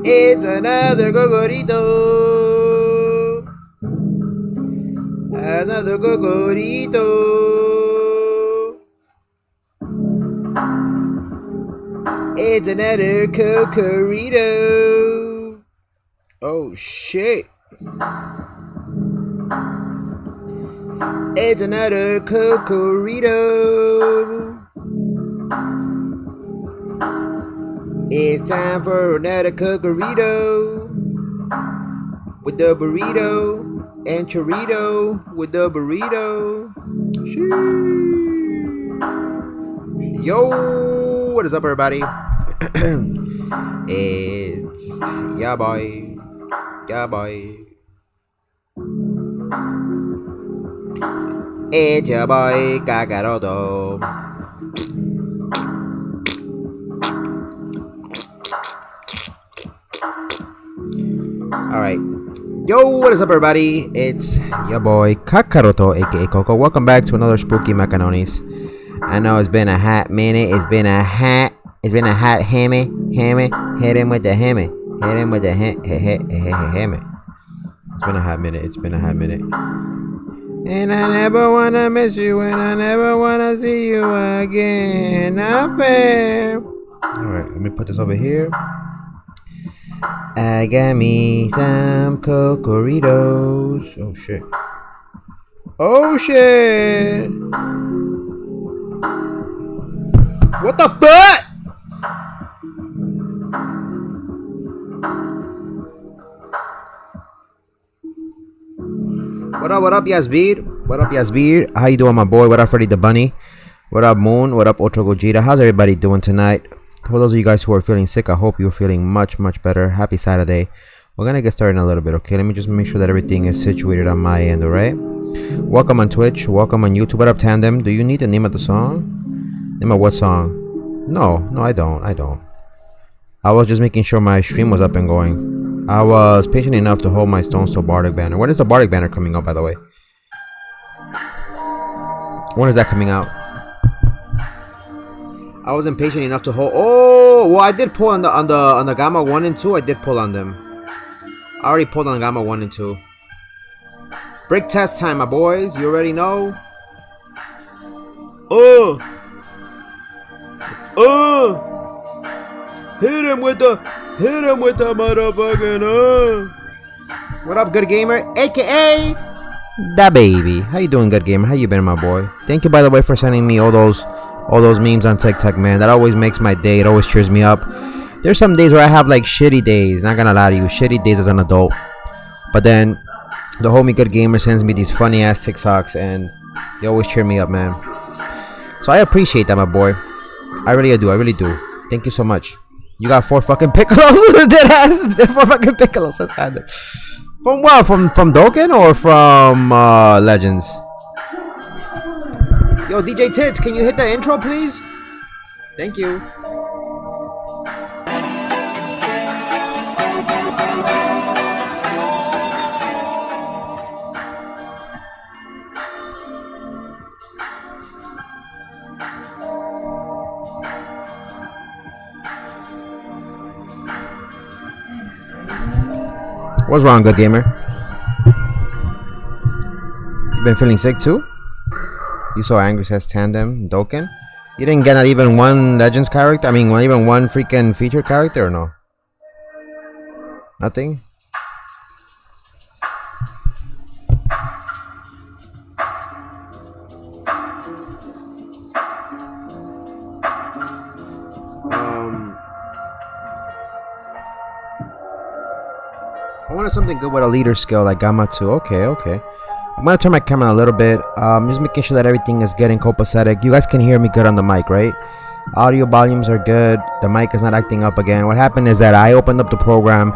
It's another Gogorito. Another Gogorito. It's another Cocorito. Oh shit. It's another Cocorito. It's time for another Cocorito. With the burrito and chorito with the burrito. Sheesh. Yo, what is up, everybody? It's yeah, boy. Yeah, boy. It's your boy Kakaroto. Alright. Yo, what is up, everybody? It's your boy Kakaroto, aka Coco. Welcome back to another spooky macaronis. I know it's been a hot minute. It's been a hot hammy. Hit him with the hammy. Hit him with the hammy. It's been a hot minute. And I never wanna miss you, and I never wanna see you again. Alright, let me put this over here. I got me some Cocoritos. Oh shit. Oh shit. What the fuck? What up, Yasbir? What up, Yasbir? How you doing, my boy? What up, Freddy the Bunny? What up, Moon? What up, Otro Gojira? How's everybody doing tonight? For those of you guys who are feeling sick, I hope you're feeling much better. Happy Saturday. We're gonna get started in a little bit, okay? Let me just make sure that everything is situated on my end, alright? Welcome on Twitch. Welcome on YouTube. What up, Tandem? Do you need the name of the song? Name of what song? No, I don't. I was just making sure my stream was up and going. I was patient enough to hold my Stone Still Bardic banner. When is the Bardic banner coming out, by the way? When is that coming out? I was impatient enough to hold. Oh, well, I did pull on the Gamma 1 and 2. I did pull on them. I already pulled on Gamma 1 and 2. Break test time, my boys. You already know. Hit him with the motherfucking What up, good gamer? AKA Da Baby. How you doing, good gamer? How you been, my boy? Thank you, by the way, for sending me all those memes on TikTok, man. That always makes my day. It always cheers me up. There's some days where I have like shitty days. Not gonna lie to you, shitty days as an adult. But then the homie good gamer sends me these funny ass TikToks, and they always cheer me up, man. So I appreciate that, my boy. I really do. Thank you so much. You got 4 fucking piccolos. Dead ass. 4 fucking piccolos. That's kind of from what? From Dokkan or from Legends? Yo, DJ Tits, can you hit the intro, please? Thank you. What's wrong, good gamer? You been feeling sick too? You so angry, says Tandem Dokkan. You didn't get not even one Legends character? I mean, not even one freaking featured character, or no? Nothing? I wanted something good with a leader skill like Gamma 2. Okay. I'm gonna turn my camera a little bit. Just making sure that everything is getting copacetic. You guys can hear me good on the mic, right? Audio volumes are good. The mic is not acting up again. What happened is that I opened up the program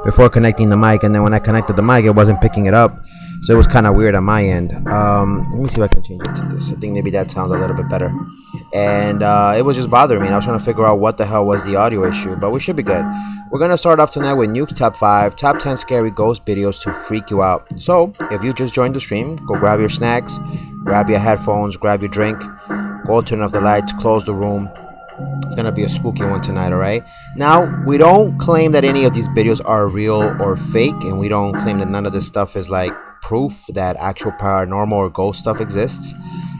before connecting the mic, and then when I connected the mic, it wasn't picking it up. So it was kind of weird on my end. Let me see if I can change it to this. I think maybe that sounds a little bit better. And it was just bothering me. I was trying to figure out what the hell was the audio issue, but we should be good. We're going to start off tonight with Nuke's Top 5, Top 10 Scary Ghost Videos to Freak You Out. So, if you just joined the stream, go grab your snacks, grab your headphones, grab your drink, go turn off the lights, close the room, It's gonna be a spooky one tonight, alright? Now, we don't claim that any of these videos are real or fake, and we don't claim that none of this stuff is like proof that actual paranormal or ghost stuff exists.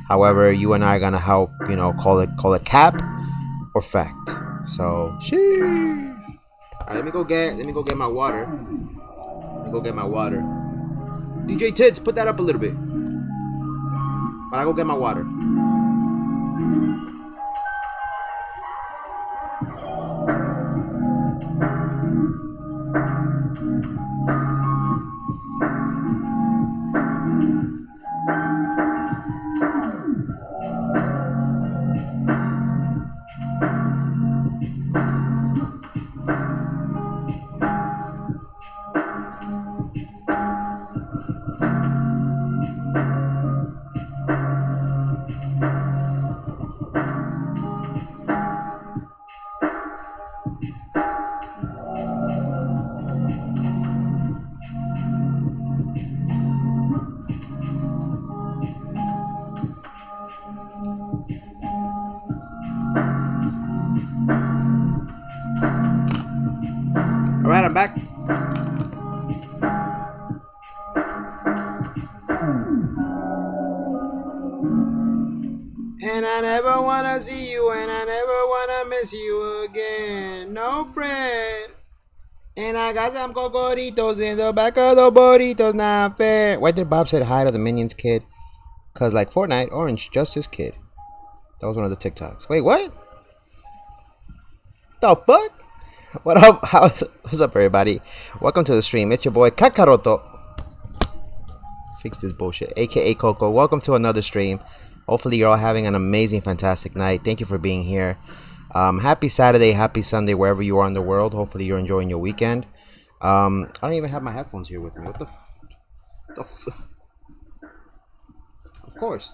However, you and I are gonna help, you know, call it cap or fact. So, sheesh. Alright, let me go get my water. Let me go get my water. DJ Tits, put that up a little bit. But I go get my water. Alright, I'm back. And I never wanna see you, and I never wanna miss you again. No friend. And I got some cocoritos in the back of the burritos, not fair. Why did Bob say hi to the Minions kid? Cause like Fortnite, Orange Justice kid. That was one of the TikToks. Wait, what? The fuck? What up? What's up, everybody? Welcome to the stream. It's your boy Kakaroto. Fix this bullshit. AKA Coco. Welcome to another stream. Hopefully you're all having an amazing, fantastic night. Thank you for being here. Happy Saturday, happy Sunday, wherever you are in the world. Hopefully you're enjoying your weekend. I don't even have my headphones here with me. What the Of course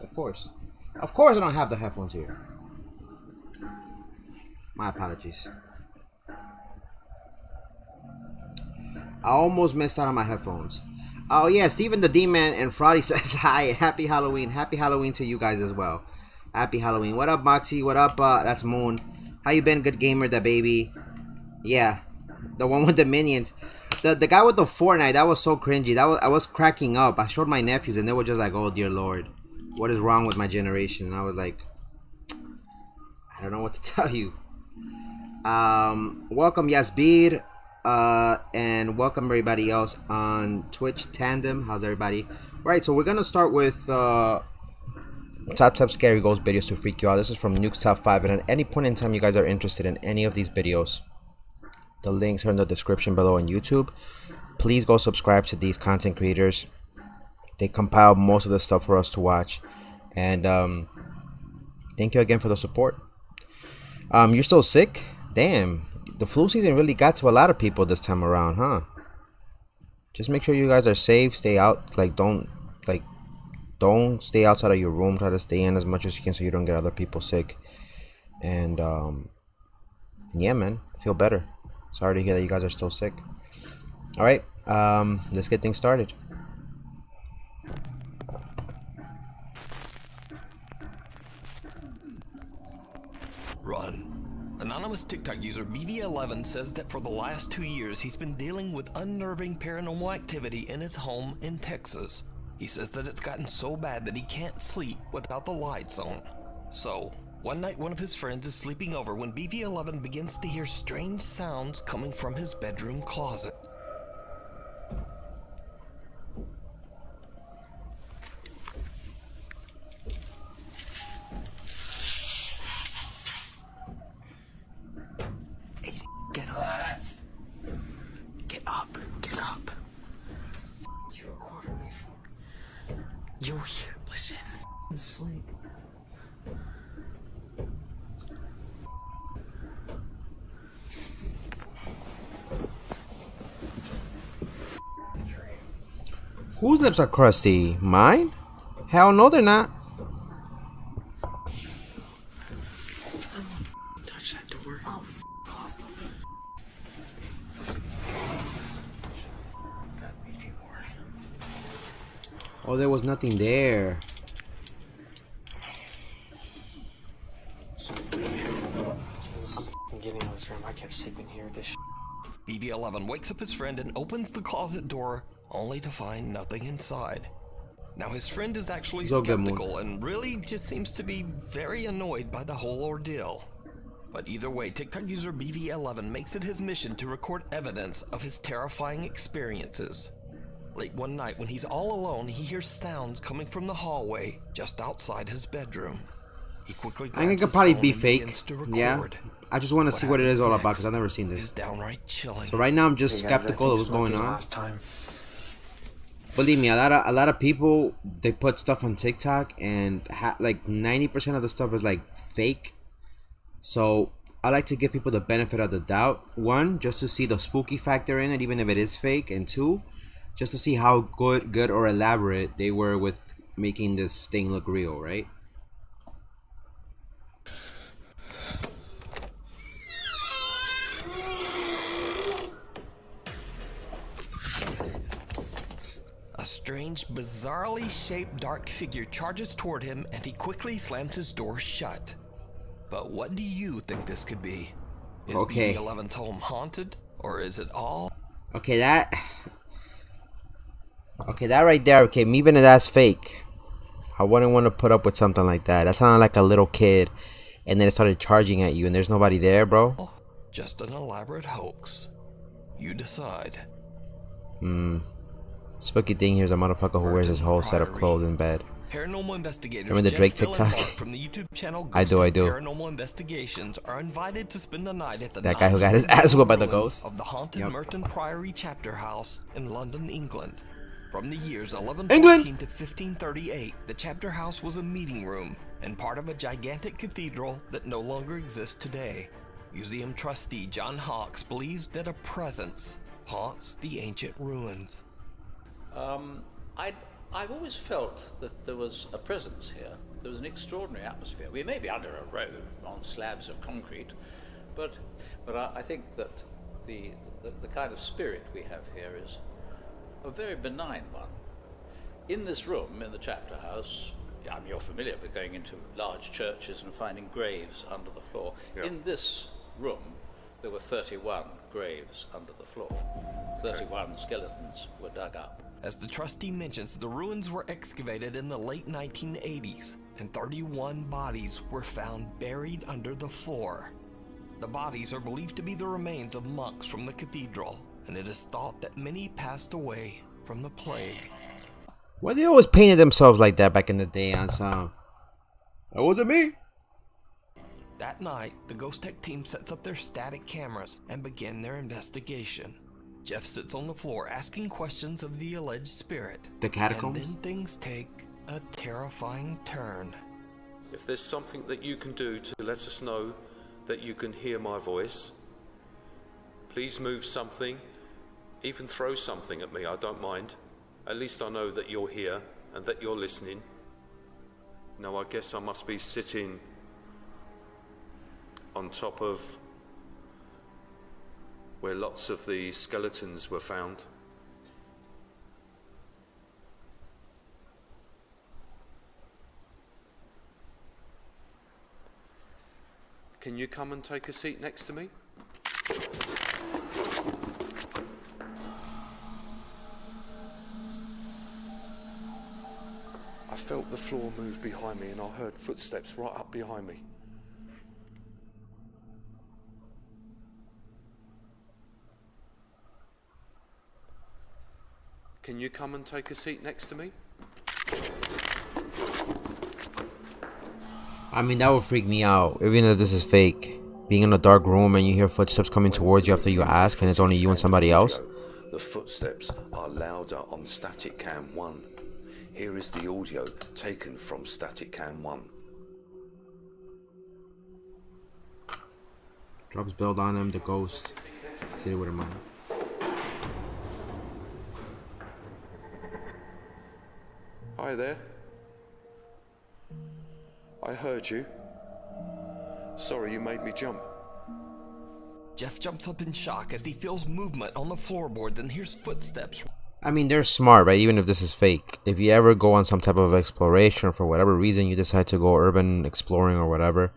I don't have the headphones here. My apologies. I almost missed out on my headphones. Oh yeah, Steven the D-Man and Fraudy says hi. Happy Halloween. Happy Halloween to you guys as well. Happy Halloween. What up, Moxie? What up? That's Moon. How you been, good gamer, the baby? Yeah, the one with the minions. The guy with the Fortnite, that was so cringy. I was cracking up. I showed my nephews and they were just like, oh dear Lord, what is wrong with my generation? And I was like, I don't know what to tell you. Welcome Yasbir. And welcome everybody else on Twitch Tandem. How's everybody? Right, so we're gonna start with top scary ghost videos to freak you out. This is from Nuke's Top 5, and at any point in time you guys are interested in any of these videos, the links are in the description below on YouTube. Please go subscribe to these content creators. They compile most of the stuff for us to watch, and thank you again for the support. You're still sick? Damn. The flu season really got to a lot of people this time around, huh? Just make sure you guys are safe. Stay out. Don't stay outside of your room. Try to stay in as much as you can so you don't get other people sick. And yeah, man, feel better. Sorry to hear that you guys are still sick. All right, let's get things started. Run. Anonymous TikTok user BD11 says that for the last 2 years he's been dealing with unnerving paranormal activity in his home in Texas. He says that it's gotten so bad that he can't sleep without the lights on. So, one night one of his friends is sleeping over when BD11 begins to hear strange sounds coming from his bedroom closet. Get up. Get up. Get up. You recorded me for. You're here. Listen. Sleep. Whose lips are crusty? Mine? Hell no, they're not. Touch that door. Oh, off. That made me worry. Oh, there was nothing there. BV11 wakes up his friend and opens the closet door, only to find nothing inside. Now his friend is actually skeptical and really just seems to be very annoyed by the whole ordeal. But either way, TikTok user BV11 makes it his mission to record evidence of his terrifying experiences. Late one night when he's all alone, he hears sounds coming from the hallway just outside his bedroom. He quickly I think it could probably be fake. Yeah. I just want to see what it is all about because I've never seen this. Downright chilling. So right now I'm just skeptical of what's going on. Believe me, a lot of people, they put stuff on TikTok and like 90% of the stuff is like fake. So I like to give people the benefit of the doubt. One, just to see the spooky factor in it, even if it is fake. And two, just to see how good or elaborate they were with making this thing look real, right? A strange, bizarrely shaped dark figure charges toward him and he quickly slams his door shut. But what do you think this could be? Is BV11's home haunted, or is it all? Okay, that right there, okay, even if that's fake, I wouldn't want to put up with something like that. That sounded like a little kid, and then it started charging at you, and there's nobody there, bro. Just an elaborate hoax. You decide. Spooky thing here is a motherfucker who wears his whole set of clothes in bed. Paranormal investigators Remember the Drake TikTok? From the YouTube channel I do. Paranormal Investigations are invited to spend the night at the that guy who got his ass whipped by the ghost of the haunted Merton Priory Chapter House in London, England. From the years 1114 to 1538, the Chapter House was a meeting room and part of a gigantic cathedral that no longer exists today. Museum trustee John Hawkes believes that a presence haunts the ancient ruins. I've always felt that there was a presence here. There was an extraordinary atmosphere. We may be under a road on slabs of concrete, but I think that the kind of spirit we have here is a very benign one. In this room, in the chapter house, I mean, you're familiar with going into large churches and finding graves under the floor. Yeah. In this room, there were 31 graves under the floor. 31 skeletons were dug up. As the trustee mentions, the ruins were excavated in the late 1980s, and 31 bodies were found buried under the floor. The bodies are believed to be the remains of monks from the cathedral, and it is thought that many passed away from the plague. Why they always painted themselves like that back in the day on some? That wasn't me. That night, the Ghost Tech team sets up their static cameras and begin their investigation. Jeff sits on the floor asking questions of the alleged spirit. The catacombs? And then things take a terrifying turn. If there's something that you can do to let us know that you can hear my voice, please move something, even throw something at me, I don't mind. At least I know that you're here and that you're listening. Now I guess I must be sitting on top of where lots of the skeletons were found. Can you come and take a seat next to me? I felt the floor move behind me and I heard footsteps right up behind me. Can you come and take a seat next to me? I mean, that would freak me out, even if this is fake. Being in a dark room and you hear footsteps coming towards you after you ask and it's only you and somebody else. The footsteps are louder on static cam 1. Here is the audio taken from static cam 1. Drops build on him, the ghost. Sit with him on. Hi there. I heard you. Sorry you made me jump. Jeff jumps up in shock as he feels movement on the floorboards and hears footsteps. I mean, they're smart, right? Even if this is fake. If you ever go on some type of exploration or for whatever reason you decide to go urban exploring or whatever,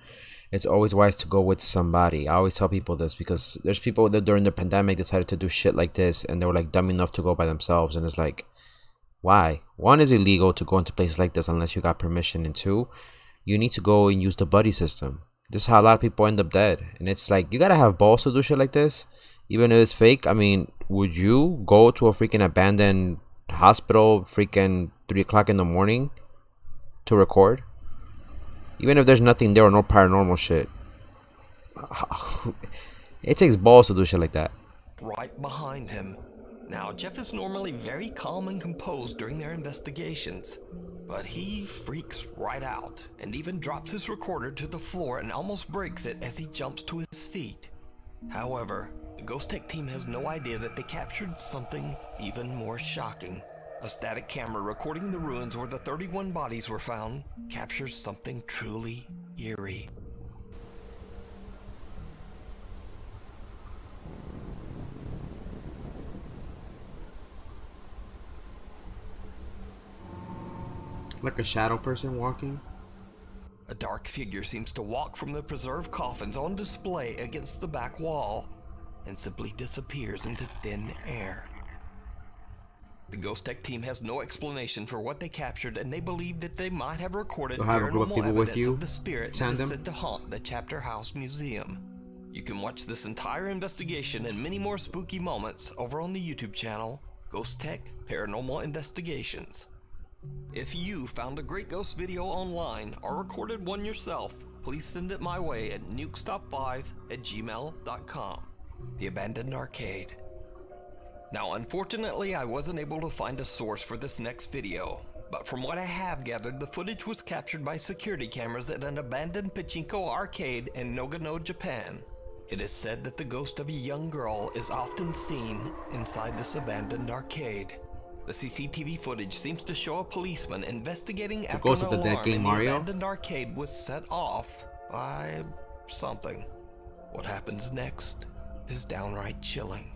it's always wise to go with somebody. I always tell people this because there's people that during the pandemic decided to do shit like this, and they were like dumb enough to go by themselves, and it's like, why? One, is illegal to go into places like this unless you got permission, and two, you need to go and use the buddy system. This is how a lot of people end up dead, and it's like, you gotta have balls to do shit like this, even if it's fake. I mean, would you go to a freaking abandoned hospital freaking 3 o'clock in the morning to record? Even if there's nothing there or no paranormal shit. It takes balls to do shit like that. Right behind him. Now, Jeff is normally very calm and composed during their investigations, but he freaks right out and even drops his recorder to the floor and almost breaks it as he jumps to his feet. However, the Ghost Tech team has no idea that they captured something even more shocking. A static camera recording the ruins where the 31 bodies were found captures something truly eerie. Like a shadow person walking? A dark figure seems to walk from the preserved coffins on display against the back wall and simply disappears into thin air. The Ghost Tech team has no explanation for what they captured, and they believe that they might have recorded paranormal evidence of the spirit that is said to haunt the Chapter House Museum. You can watch this entire investigation and many more spooky moments over on the YouTube channel, Ghost Tech Paranormal Investigations. If you found a great ghost video online or recorded one yourself, please send it my way at nukestop5@gmail.com. The Abandoned Arcade. Now, unfortunately, I wasn't able to find a source for this next video, but from what I have gathered, the footage was captured by security cameras at an abandoned pachinko arcade in Nagano, Japan. It is said that the ghost of a young girl is often seen inside this abandoned arcade. The CCTV footage seems to show a policeman investigating after an alarm in the abandoned arcade was set off by something. What happens next is downright chilling.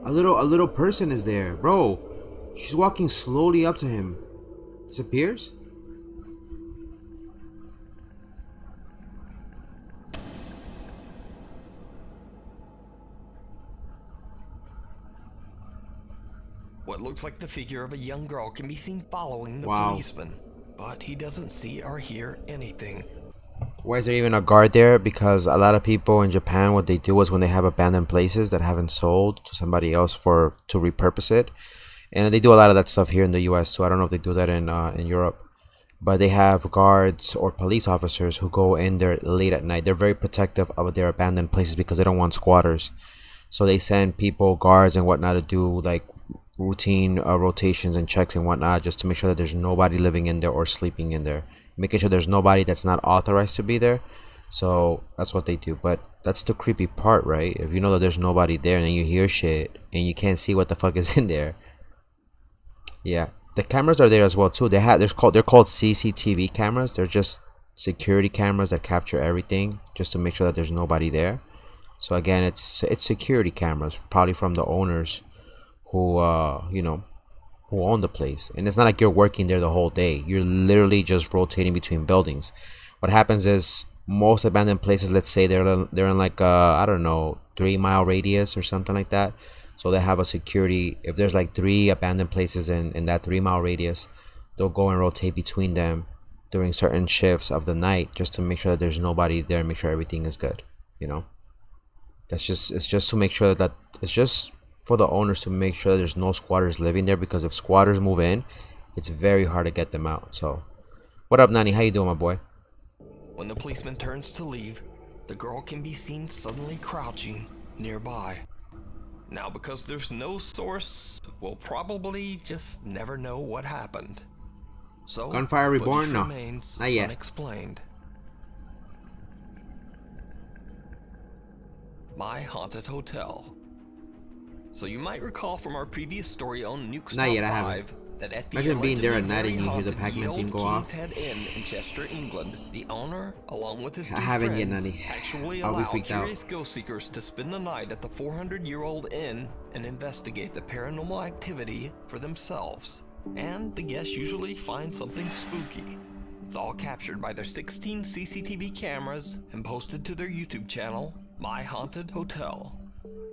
A little person is there, bro. She's walking slowly up to him. Disappears? What looks like the figure of a young girl can be seen following the policeman, but he doesn't see or hear anything. Why is there even a guard there? Because a lot of people in Japan, what they do is when they have abandoned places that haven't sold to somebody else to repurpose it, and they do a lot of that stuff here in the US too. I don't know if they do that in Europe, but they have guards or police officers who go in there late at night. They're very protective of their abandoned places because they don't want squatters. So they send people, guards and whatnot, to do like routine rotations and checks and whatnot, just to make sure that there's nobody living in there or sleeping in there, making sure there's nobody that's not authorized to be there. So that's what they do. But that's the creepy part, right? If you know that there's nobody there and then you hear shit and you can't see what the fuck is in there. Yeah, the cameras are there as well too. They're called CCTV cameras. They're just security cameras that capture everything just to make sure that there's nobody there. So again, it's security cameras, probably from the owners who who own the place. And it's not like you're working there the whole day. You're literally just rotating between buildings. What happens is most abandoned places, let's say they're in like I don't know, 3-mile radius or something like that. So they have a security. If there's like 3 abandoned places in that 3-mile radius, they'll go and rotate between them during certain shifts of the night just to make sure that there's nobody there and make sure everything is good. It's just to make sure that it's just for the owners to make sure there's no squatters living there, because if squatters move in, it's very hard to get them out. So what up, Nani? How you doing, my boy? When the policeman turns to leave, the girl can be seen suddenly crouching nearby. Now, because there's no source, we'll probably just never know what happened. So Gunfire Reborn? No, remains not yet. Unexplained. My Haunted Hotel. So you might recall from our previous story on Nukestop 5 that at the Imagine being there at allegedly night and very you hear the haunted Pac-Man Ye theme Olde go King's off. Head Inn in Chester, England, the owner, along with his two I haven't yet, friends, Nani. actually I'll be allowed freaked out. curious ghost seekers to spend the night at the 400-year-old inn and investigate the paranormal activity for themselves. And the guests usually find something spooky. It's all captured by their 16 CCTV cameras and posted to their YouTube channel, My Haunted Hotel.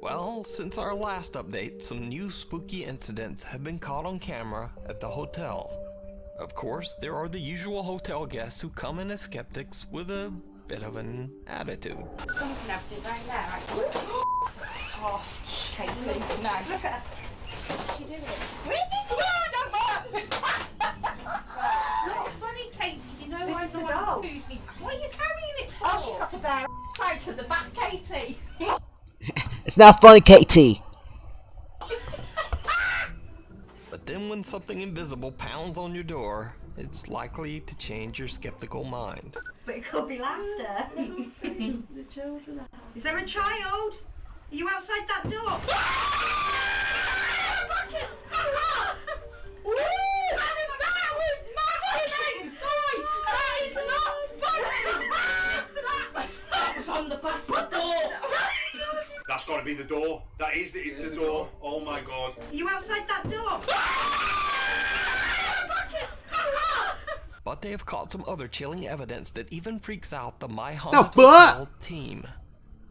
Well, since our last update, some new spooky incidents have been caught on camera at the hotel. Of course, there are the usual hotel guests who come in as skeptics with a bit of an attitude. Someone can have it right there, actually. Oh, Katie, no. Look at her. She did it. It's not funny, Katie. You know This I'm is the the one doll. who poos me. What are you carrying it for? Oh, she's got to bear side to the back, Katie. It's not funny, Katie. But then when something invisible pounds on your door, it's likely to change your skeptical mind. But it could be laughter. The children are... Is there a child? Are you outside that door? On the back door. That's got to be the door. That is the door. Oh my god. Are you outside that door? But they have caught some other chilling evidence that even freaks out the My The Haunted fuck? Hotel team.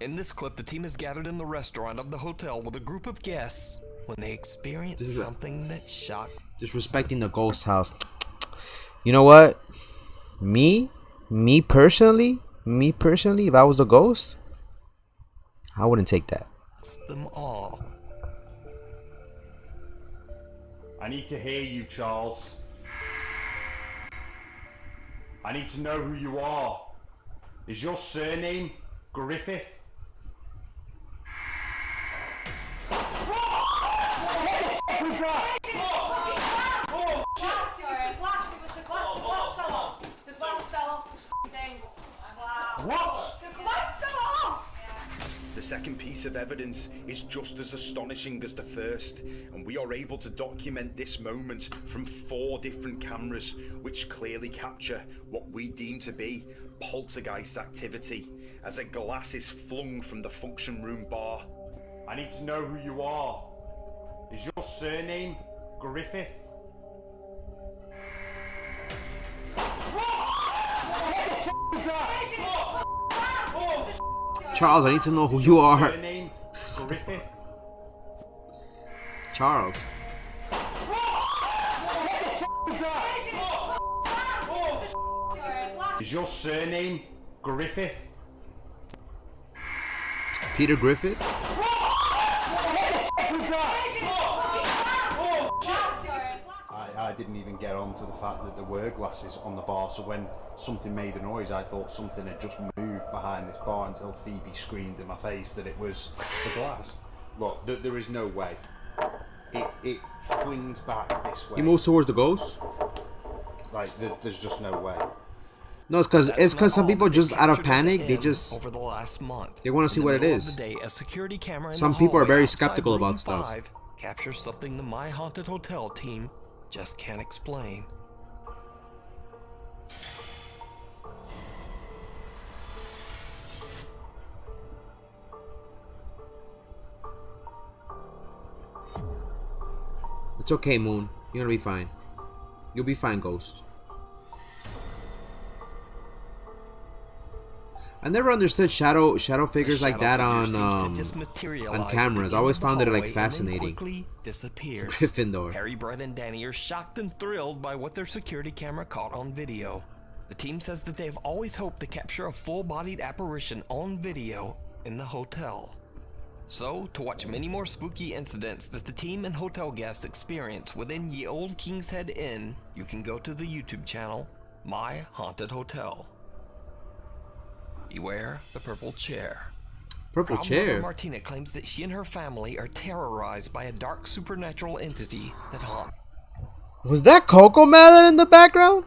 In this clip, the team is gathered in the restaurant of the hotel with a group of guests when they experience This is something that shocked. Disrespecting the ghost house. You know what? Me personally, if I was the ghost, I wouldn't take that. Them all. I need to hear you, Charles. I need to know who you are. Is your surname Griffith? What? The second piece of evidence is just as astonishing as the first, and we are able to document this moment from 4 different cameras, which clearly capture what we deem to be poltergeist activity, as a glass is flung from the function room bar. I need to know who you are. Is your surname Griffith? Charles, I need to know who you are. Surname Griffith? Charles. Is your surname Griffith? Peter Griffith? I didn't even get on to the fact that there were glasses on the bar, so when something made a noise I thought something had just moved behind this bar until Phoebe screamed in my face that it was the glass. Look, there is no way. It flings back this way. He moves towards the ghost? Like, there's just no way. No, it's because some people just out of panic, they Over just the last month. they want to see In the what it middle is. of the day, a security camera in Some the people are hallway very outside skeptical room about stuff. 5 captures something the My Haunted Hotel team just can't explain. It's okay, Moon. You're gonna be fine. You'll be fine, Ghost. I never understood shadow figures like that on cameras. I always found it like fascinating. Gryffindor. Harry, Brett, and Danny are shocked and thrilled by what their security camera caught on video. The team says that they have always hoped to capture a full-bodied apparition on video in the hotel. So, to watch many more spooky incidents that the team and hotel guests experience within Ye Olde King's Head Inn, you can go to the YouTube channel, My Haunted Hotel. Beware the purple chair. Purple Proud chair? mother Martina claims that she and her family are terrorized by a dark supernatural entity that haunts. Was that Coco Melon in the background?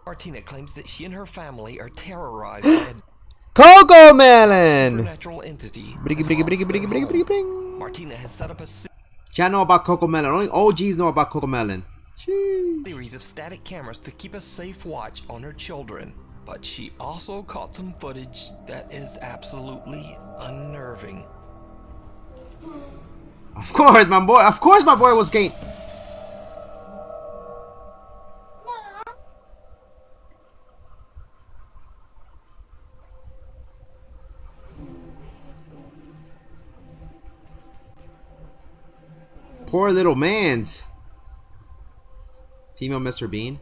Martina claims that she and her family are terrorized by a Coco Melon! supernatural entity. Briggy, briggy, briggy, briggy, briggy, briggy, bring. Martina has set up a Y'all know about Coco Melon. Only OGs know about Coco Melon. Series of static cameras to keep a safe watch on her children. But she also caught some footage that is absolutely unnerving. Of course, my boy. Of course, my boy was game. Poor little man's. Female Mr. Bean.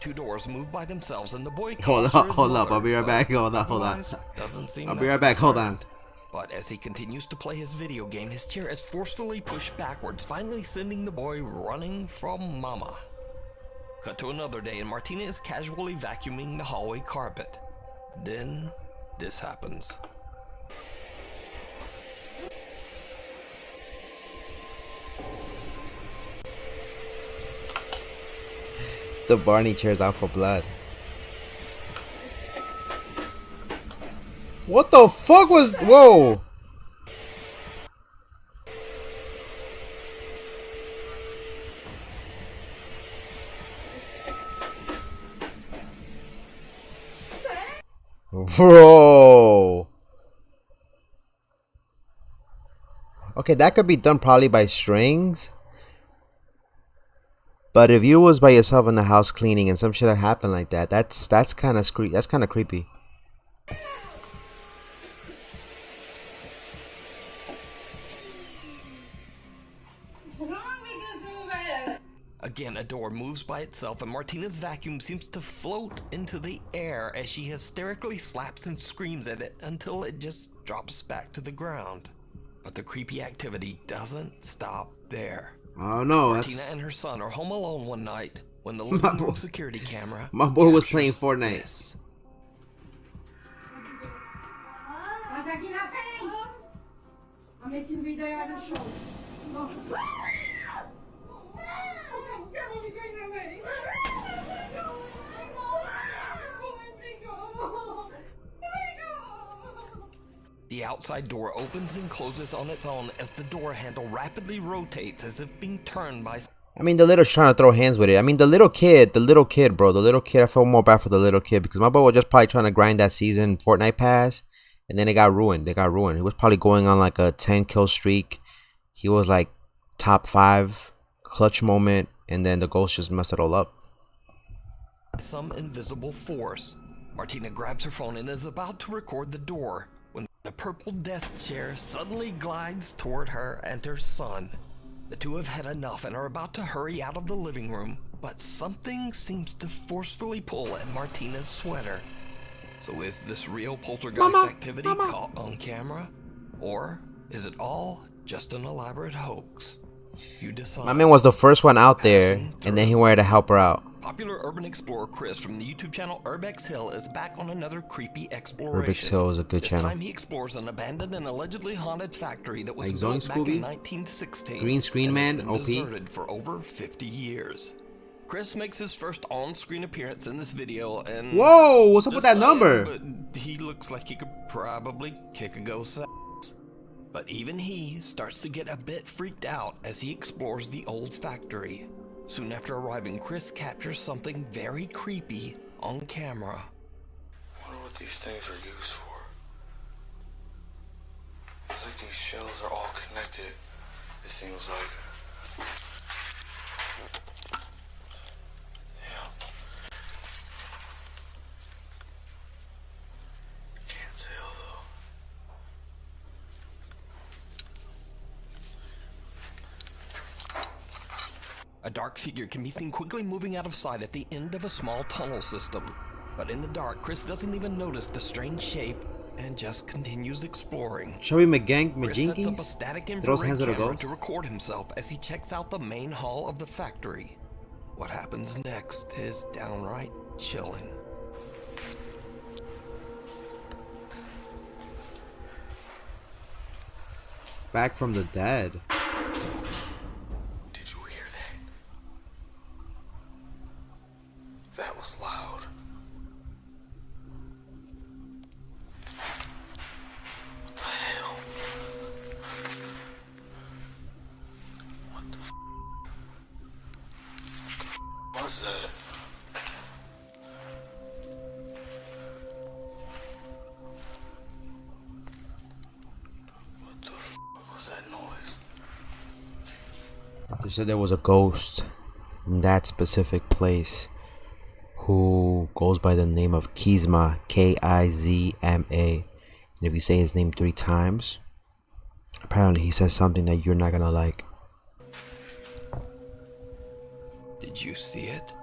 Two doors move by themselves and the boy Hold calls her up, his hold up. mother, I'll be right but back. Hold on, hold on. otherwise doesn't seem I'll be that right back. Hold concerned. on. But as he continues to play his video game, his chair is forcefully pushed backwards, finally sending the boy running from Mama. Cut to another day, and Martina is casually vacuuming the hallway carpet. Then, this happens. The Barney chair's out for blood. What the fuck was... Whoa! Bro! Okay, that could be done probably by strings. But if you was by yourself in the house cleaning and some shit had happened like that, that's kind of creepy. Again, a door moves by itself and Martina's vacuum seems to float into the air as she hysterically slaps and screams at it until it just drops back to the ground. But the creepy activity doesn't stop there. Oh no, Martina and her son are home alone one night when the living room security camera my boy was playing captures Fortnite. this. I'm making video at the show. The outside door opens and closes on its own as the door handle rapidly rotates as if being turned by... I mean, the little trying to throw hands with it. I mean, the little kid, bro. The little kid, I feel more bad for the little kid because my boy was just probably trying to grind that season Fortnite pass. And then it got ruined. He was probably going on like a 10 kill streak. He was like top 5 clutch moment. And then the ghost just messed it all up. some invisible force. Martina grabs her phone and is about to record the door when the purple desk chair suddenly glides toward her and her son. The two have had enough and are about to hurry out of the living room, but something seems to forcefully pull at Martina's sweater. So is this real poltergeist activity caught on camera? Or is it all just an elaborate hoax? You decide. My man was the first one out there, and then he wanted to help her out. Popular urban explorer Chris from the YouTube channel Urbex Hill is back on another creepy exploration. Urbex Hill is a good channel. This time he explores an abandoned and allegedly haunted factory that was Like built Zoe back in Scooby? 1916. Green Screen and has Man, been OP. deserted for over 50 years. Chris makes his first on-screen appearance in this video, and Whoa, what's up with just that number? but he looks like he could probably kick a ghost ass. But even he starts to get a bit freaked out as he explores the old factory. Soon after arriving, Chris captures something very creepy on camera. I wonder what these things are used for. It's like these shells are all connected, it seems like. Damn. Can't tell though. A dark figure can be seen quickly moving out of sight at the end of a small tunnel system. But in the dark, Chris doesn't even notice the strange shape and just continues exploring. Chubby Chris sets up a static infrared camera ghost. to record himself as he checks out the main hall of the factory. What happens next is downright chilling. Back from the dead. Did you hear that? That was loud. They said there was a ghost in that specific place who goes by the name of Kizma, Kizma. And if you say his name 3 times, apparently he says something that you're not gonna like. Did you see it?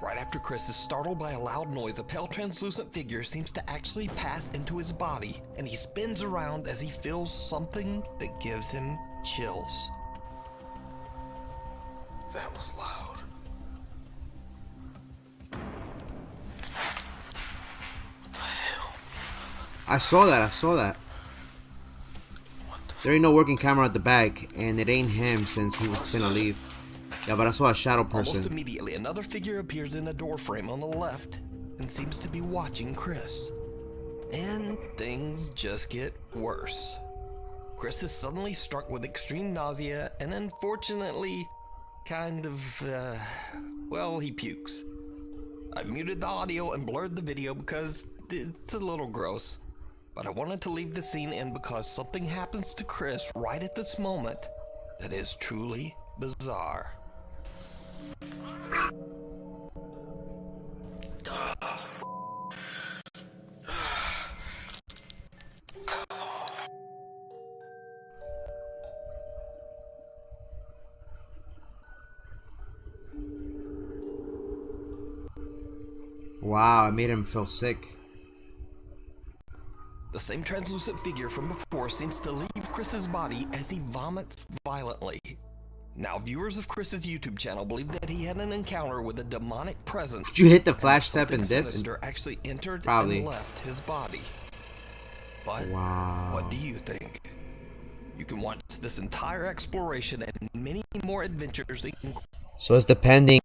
Right after Chris is startled by a loud noise, a pale translucent figure seems to actually pass into his body, and he spins around as he feels something that gives him chills. That was loud. What the hell? I saw that. There ain't no working camera at the back, and it ain't him since he was gonna leave. Yeah, but I saw a shadow person. Almost immediately, another figure appears in a doorframe on the left and seems to be watching Chris. And things just get worse. Chris is suddenly struck with extreme nausea and unfortunately, he pukes. I muted the audio and blurred the video because it's a little gross. But I wanted to leave the scene in because something happens to Chris right at this moment that is truly bizarre. Wow, it made him feel sick. The same translucent figure from before seems to leave Chris's body as he vomits violently. Now, viewers of Chris's YouTube channel believe that he had an encounter with a demonic presence. Did you hit the flash step and dip? Sinister actually entered Probably. and left his body. But wow. What do you think? You can watch this entire exploration and many more adventures. So it's depending.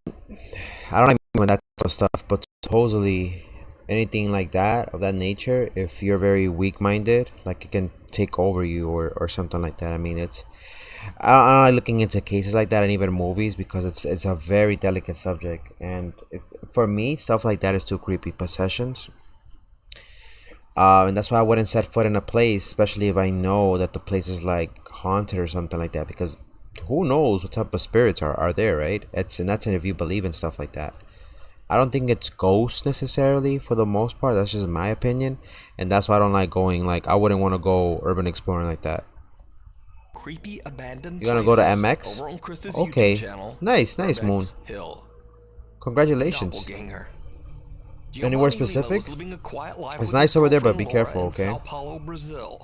I don't know that type of stuff, but supposedly anything like that of that nature, if you're very weak-minded, like it can take over you or something like that. I mean, I don't like looking into cases like that and even movies because it's a very delicate subject, and for me stuff like that is too creepy. Possessions, and that's why I wouldn't set foot in a place, especially if I know that the place is like haunted or something like that, because who knows what type of spirits are there, right? And that's if you believe in stuff like that. I don't think it's ghosts necessarily for the most part. That's just my opinion, and that's why I don't like going. Like, I wouldn't want to go urban exploring like that. Creepy abandoned. You're gonna go to MX? Over on Chris's okay. YouTube channel, nice, Moon. Hill. Congratulations. Anywhere specific? It's nice over there, but be careful, okay? Sao Paulo, Brazil.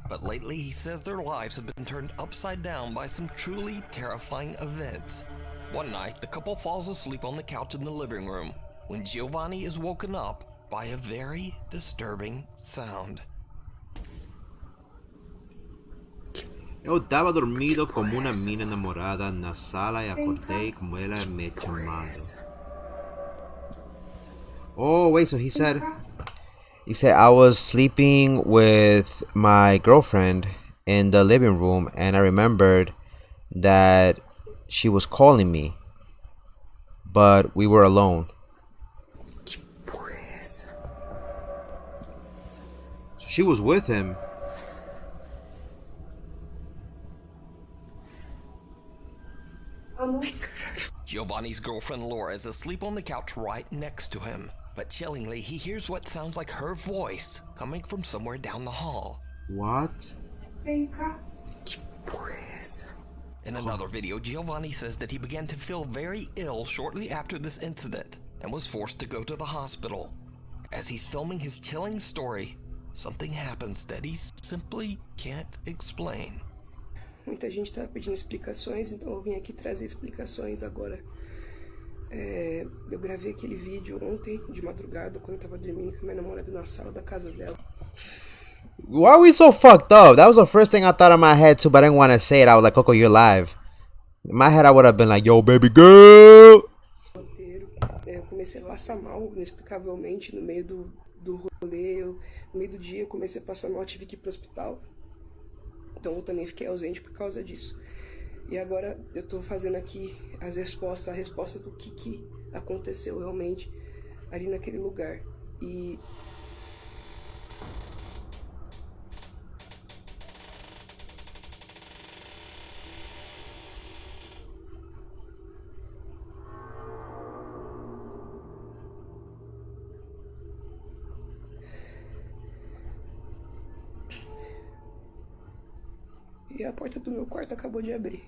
But lately, he says their lives have been turned upside down by some truly terrifying events. One night, the couple falls asleep on the couch in the living room when Giovanni is woken up by a very disturbing sound. Eu estaba dormido como una mina enamorada en la sala y acordé como ella me llamado. Oh, wait, so he said I was sleeping with my girlfriend in the living room and I remembered that she was calling me, but we were alone. So she was with him. Giovanni's girlfriend Laura is asleep on the couch right next to him, but chillingly he hears what sounds like her voice coming from somewhere down the hall. What? In another video, Giovanni says that he began to feel very ill shortly after this incident and was forced to go to the hospital. As he's filming his chilling story, something happens that he simply can't explain. Muita gente estava pedindo explicações, então eu vim aqui trazer explicações agora. Eu gravei aquele vídeo ontem, de madrugada, quando eu tava dormindo com a minha namorada na sala da casa dela. Why are we so fucked up? That was the first thing I thought in my head too, but I didn't want to say it. I was like, Coco, you're live. In my head, I would have been like, yo, baby girl. Eu comecei a passar mal, inexplicavelmente, no meio do rolê. No meio do dia, eu comecei a passar mal, tive que ir pro hospital. Então eu também fiquei ausente por causa disso. E agora eu tô fazendo aqui a resposta do que aconteceu realmente ali naquele lugar. E E a porta do meu quarto acabou de abrir.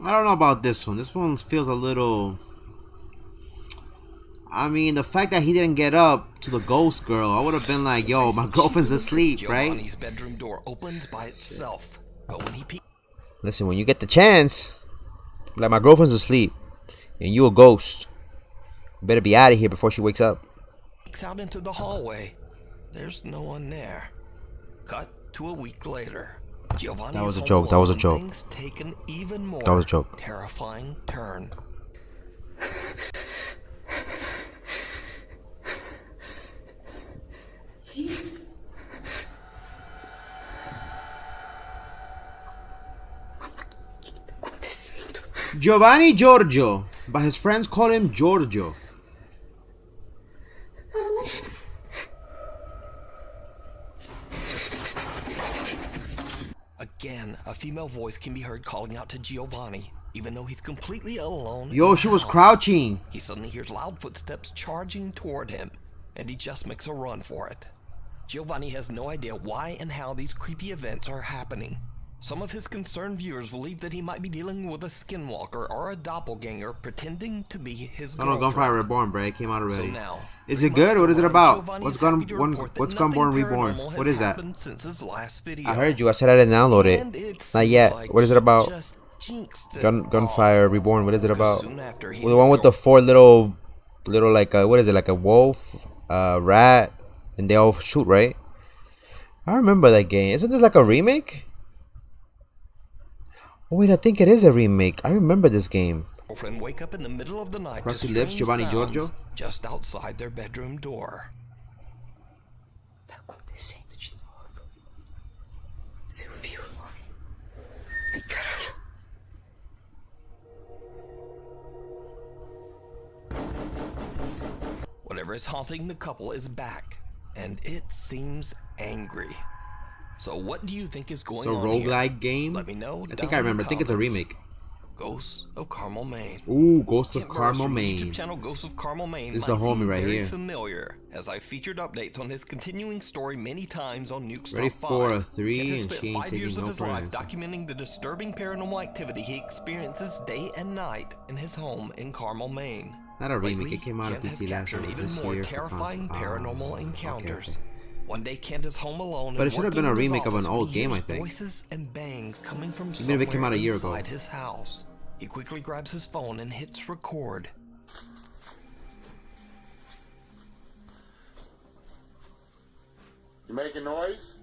I don't know about this one. This one feels a little... I mean, the fact that he didn't get up to the ghost girl, I would have been like, yo, my girlfriend's asleep, right? Giovanni's bedroom door opens by itself, but when he Listen, when you get the chance, like, my girlfriend's asleep, and you a ghost, you better be out of here before she wakes up. peeks out into the hallway, there's no one there. Cut to a week later. Giovanni That was is a joke. home That was a alone, joke. Things take an even more That was a joke. terrifying turn. Giovanni Giorgio, but his friends call him Giorgio. Again, a female voice can be heard calling out to Giovanni, even though he's completely alone. Yo, she was crouching. He suddenly hears loud footsteps charging toward him, and he just makes a run for it. Giovanni has no idea why and how these creepy events are happening. Some of his concerned viewers believe that he might be dealing with a skinwalker or a doppelganger pretending to be his I don't know, girlfriend. Gunfire Reborn, bro. It came out already. So now, Is it good? What is it about? Giovanni What's is happy to report that Gunborn nothing Reborn? paranormal What has is that? happened since his last video. I heard you. I said I didn't download And it. it Not seems yet. like What is it about? just jinxed it Gunfire Reborn. What is it about? soon after he Well, the one with the four little like what is it, like a wolf, rat, and they all shoot, right? I remember that game. Isn't this like a remake? Oh wait, I think it is a remake. I remember this game. girlfriend wake up in the middle of the night Crusty to Lips, strange Giovanni sounds Giorgio? just outside their bedroom door. Tá acontecendo de novo. Você ouviu? Ai, caralho. Whatever is haunting the couple is back, and it seems angry. So what do you think is going It's a on here? roguelike game. Let me know. I think I remember. I think it's a remake. Ghosts of Carmel, Maine. Ooh, Ghost of Kent Rose Carmel, from the Maine. YouTube channel Ghosts of Carmel, Maine. This is the might homie seem right very here. familiar, as I featured updates on his continuing story many times on Nuke's Ready Top for 5. a 3, Kent has and spent she ain't 5 years taking of no his for an life answer. documenting the disturbing paranormal activity he experiences day and night in his home in Carmel, Maine. Not a remake. Lately, It came out on Kent has PC last captured year. even This more year for terrifying console. paranormal encounters. Okay. One day, Kent is home alone. But and it should have working been a in his remake of an office when old he game, hears I think. Voices and bangs coming from Even if it came somewhere out a year ago. inside his house. He quickly grabs his phone and hits record. You making noise?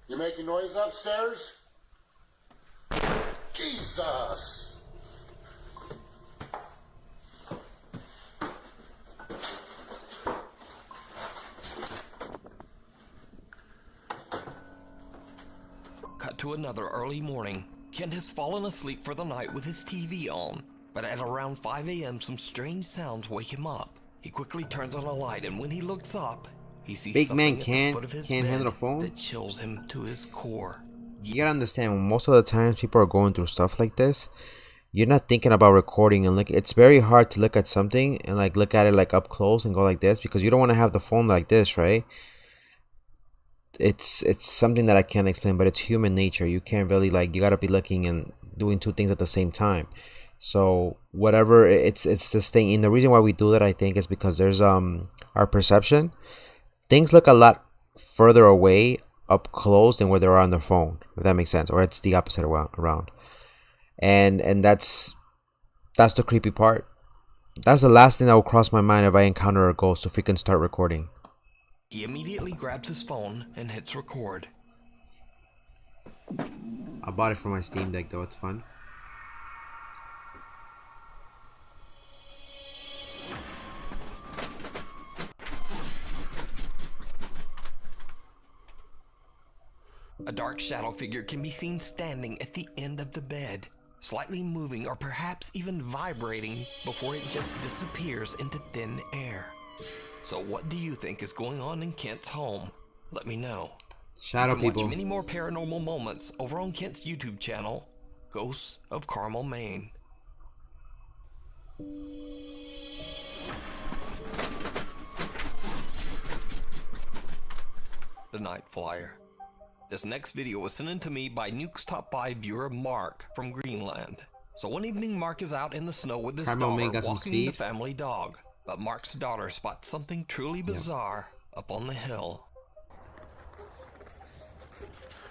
You making noise upstairs? Jesus! Cut to another early morning. Kent has fallen asleep for the night with his TV on, but at around 5 a.m. some strange sounds wake him up. He quickly turns on a light, and when he looks up, he sees Big something man at can't- the foot of his can't bed handle a phone? that chills him to his core. You gotta understand, most of the times people are going through stuff like this, you're not thinking about recording, and like it's very hard to look at something and like look at it like up close and go like this, because you don't want to have the phone like this, right? It's something that I can't explain, but it's human nature. You can't really, like, you gotta be looking and doing two things at the same time. So whatever, it's this thing, and the reason why we do that, I think, is because there's our perception. Things look a lot further away up close than where they are on their phone, if that makes sense, or it's the opposite around. And that's the creepy part. That's the last thing that will cross my mind if I encounter a ghost, if we can start recording. He immediately grabs his phone and hits record. I bought it for my Steam Deck though, it's fun. A dark shadow figure can be seen standing at the end of the bed, slightly moving or perhaps even vibrating before it just disappears into thin air. So what do you think is going on in Kent's home? Let me know. Shadow you can people. watch many more paranormal moments over on Kent's YouTube channel, Ghosts of Carmel, Maine. The Night Flyer. This next video was sent in to me by Nuke's Top 5 viewer Mark from Greenland. So one evening Mark is out in the snow with his Carmel, Maine daughter got some walking speed. the family dog. But Mark's daughter spots something truly bizarre up on the hill.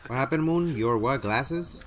What happened, Moon? Your what? Glasses?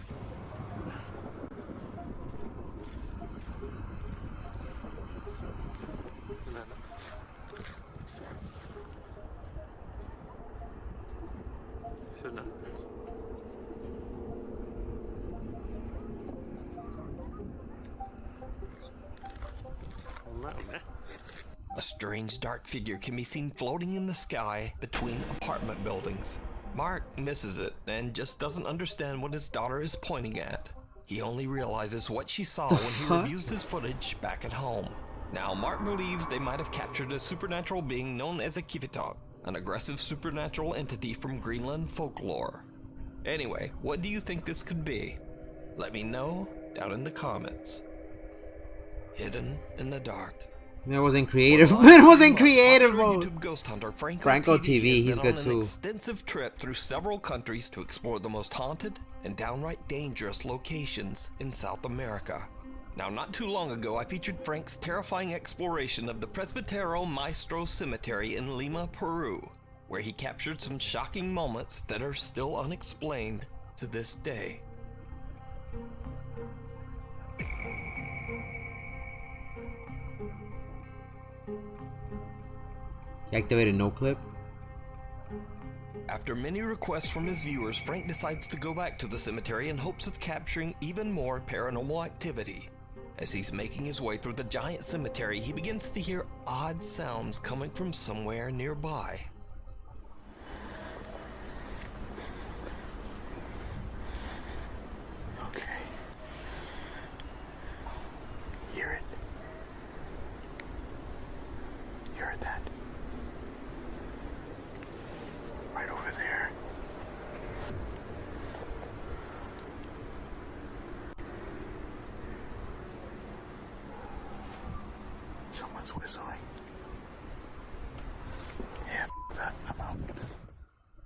A strange dark figure can be seen floating in the sky between apartment buildings. Mark misses it and just doesn't understand what his daughter is pointing at. He only realizes what she saw when he reviews his footage back at home. Now, Mark believes they might have captured a supernatural being known as a Kivitok, an aggressive supernatural entity from Greenland folklore. Anyway, what do you think this could be? Let me know down in the comments. Hidden in the dark. It wasn't creative. It wasn't creative mode. YouTube ghost hunter Franco TV, he's good on too. An extensive trip through several countries to explore the most haunted and downright dangerous locations in South America. Now, not too long ago, I featured Frank's terrifying exploration of the Presbítero Maestro Cemetery in Lima, Peru, where he captured some shocking moments that are still unexplained to this day. He activated no clip. After many requests from his viewers, Frank decides to go back to the cemetery in hopes of capturing even more paranormal activity. As he's making his way through the giant cemetery, he begins to hear odd sounds coming from somewhere nearby. Okay. Hear it? You heard that? Right over there. Someone's whistling. Yeah, that. I'm out.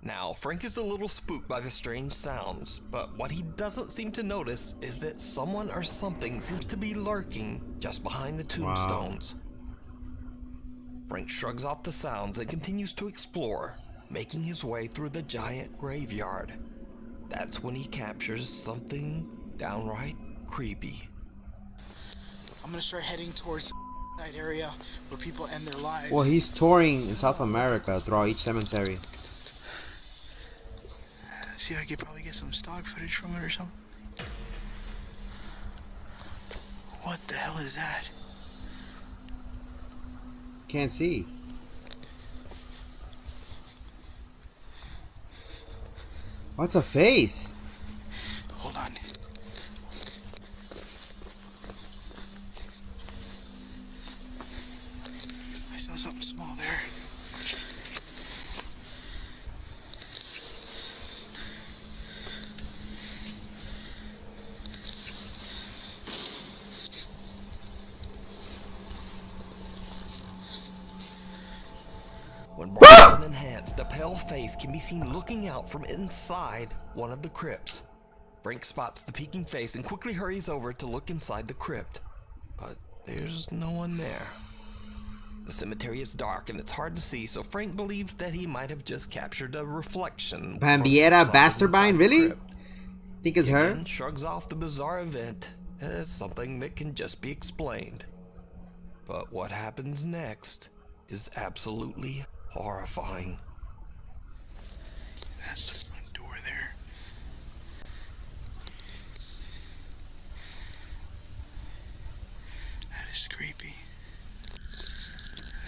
Now, Frank is a little spooked by the strange sounds, but what he doesn't seem to notice is that someone or something seems to be lurking just behind the tombstones. Frank shrugs off the sounds and continues to explore, making his way through the giant graveyard. That's when he captures something downright creepy. I'm gonna start heading towards that area where people end their lives. Well, he's touring in South America throughout each cemetery. See if I could probably get some stock footage from it or something. What the hell is that? Can't see. What's a face? Hold on. I saw something small there. When bright and enhanced, a pale face can be seen looking out from inside one of the crypts. Frank spots the peeking face and quickly hurries over to look inside the crypt. But there's no one there. The cemetery is dark and it's hard to see, so Frank believes that he might have just captured a reflection. Bambiera Basterbine? Really? Think it's He her? again shrugs off the bizarre event as something that can just be explained. But what happens next is absolutely horrifying. That's the front door there. That is creepy.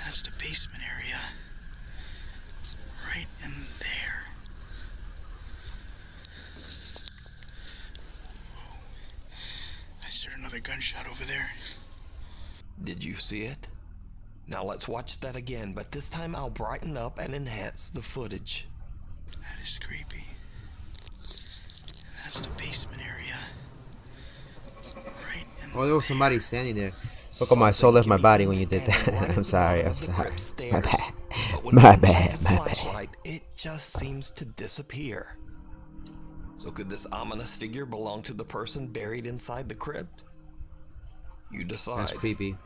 That's the basement area. Right in there. Whoa. I just heard another gunshot over there. Did you see it? Now let's watch that again, but this time I'll brighten up and enhance the footage. That is creepy. That's the basement area. Right in Oh, there was somebody standing there. Look, my soul left my body when you did that. I'm sorry. My bad. My bad. My bad. Flashlight, it just seems to disappear. So could this ominous figure belong to the person buried inside the crypt? You decide. That's creepy.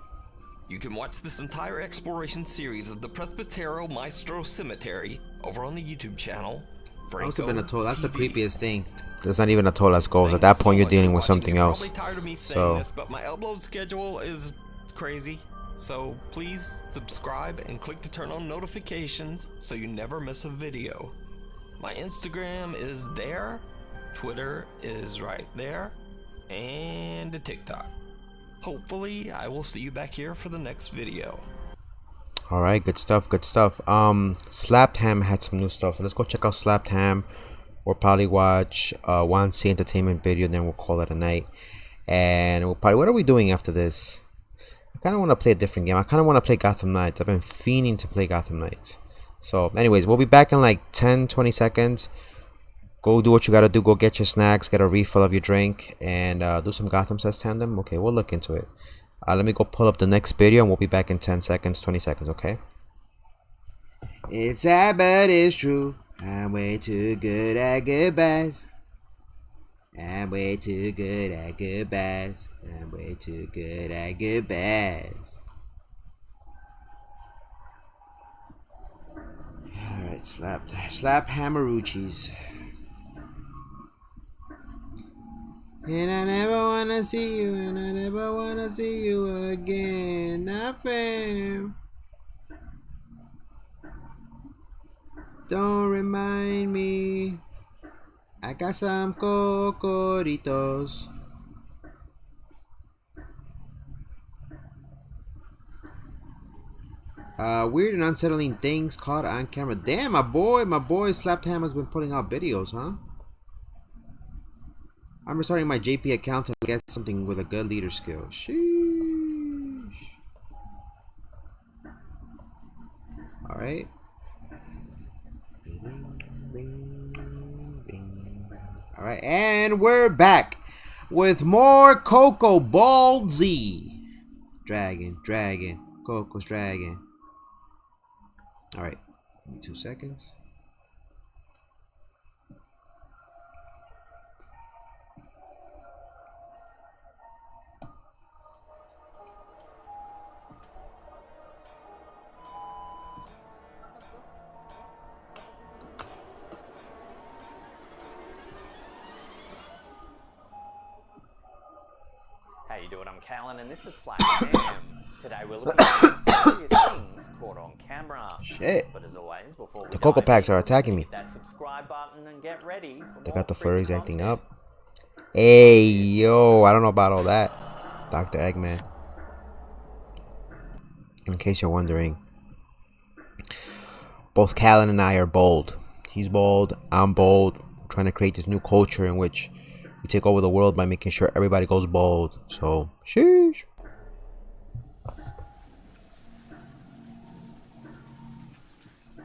You can watch this entire exploration series of the Presbyterial Maestro Cemetery over on the YouTube channel. That must have been a toll. That's the creepiest thing. There's not even a toll as goes. At that point, you're dealing with something else. You're probably tired of me saying this, but my upload schedule is crazy. So please subscribe and click to turn on notifications so you never miss a video. My Instagram is there, Twitter is right there, and a TikTok. Hopefully, I will see you back here for the next video. Alright, good stuff, good stuff. Slapped Ham had some new stuff, so let's go check out Slapped Ham. We'll probably watch one C entertainment video, then we'll call it a night. And we'll probably, what are we doing after this? I kind of want to play a different game. I kind of want to play Gotham Knights. I've been fiending to play Gotham Knights. So anyways, we'll be back in like 10-20 seconds. Go do what you gotta do. Go get your snacks, get a refill of your drink, and do some Gotham Says Tandem. Okay, we'll look into it. Let me go pull up the next video, and we'll be back in 10 seconds, 20 seconds, okay? It's sad, but it's true. I'm way too good at goodbyes. I'm way too good at goodbyes. I'm way too good at goodbyes. Alright, slap Hammeruchis. And I never wanna see you, and I never wanna see you again. Not fair. Don't remind me. I got some cocoritos. Weird and unsettling things caught on camera. Damn, my boy Slapped Ham has been putting out videos, huh? I'm restarting my JP account to get something with a good leader skill. Sheesh. Alright. Alright, and we're back with more Coco Ballsy. Dragon, Coco's dragon. Alright, 2 seconds. How you doing? I'm Callan and this is Slash Cam. Today we're looking at some serious things caught on camera. Shit. But as always, before we The Coco dive Packs in, are attacking me. hit that subscribe button and get ready for They more got the creepy furries acting content. up. Hey, yo, I don't know about all that. Dr. Eggman. In case you're wondering, both Callan and I are bold. He's bold, I'm bold. We're trying to create this new culture in which we take over the world by making sure everybody goes bold. So, sheesh.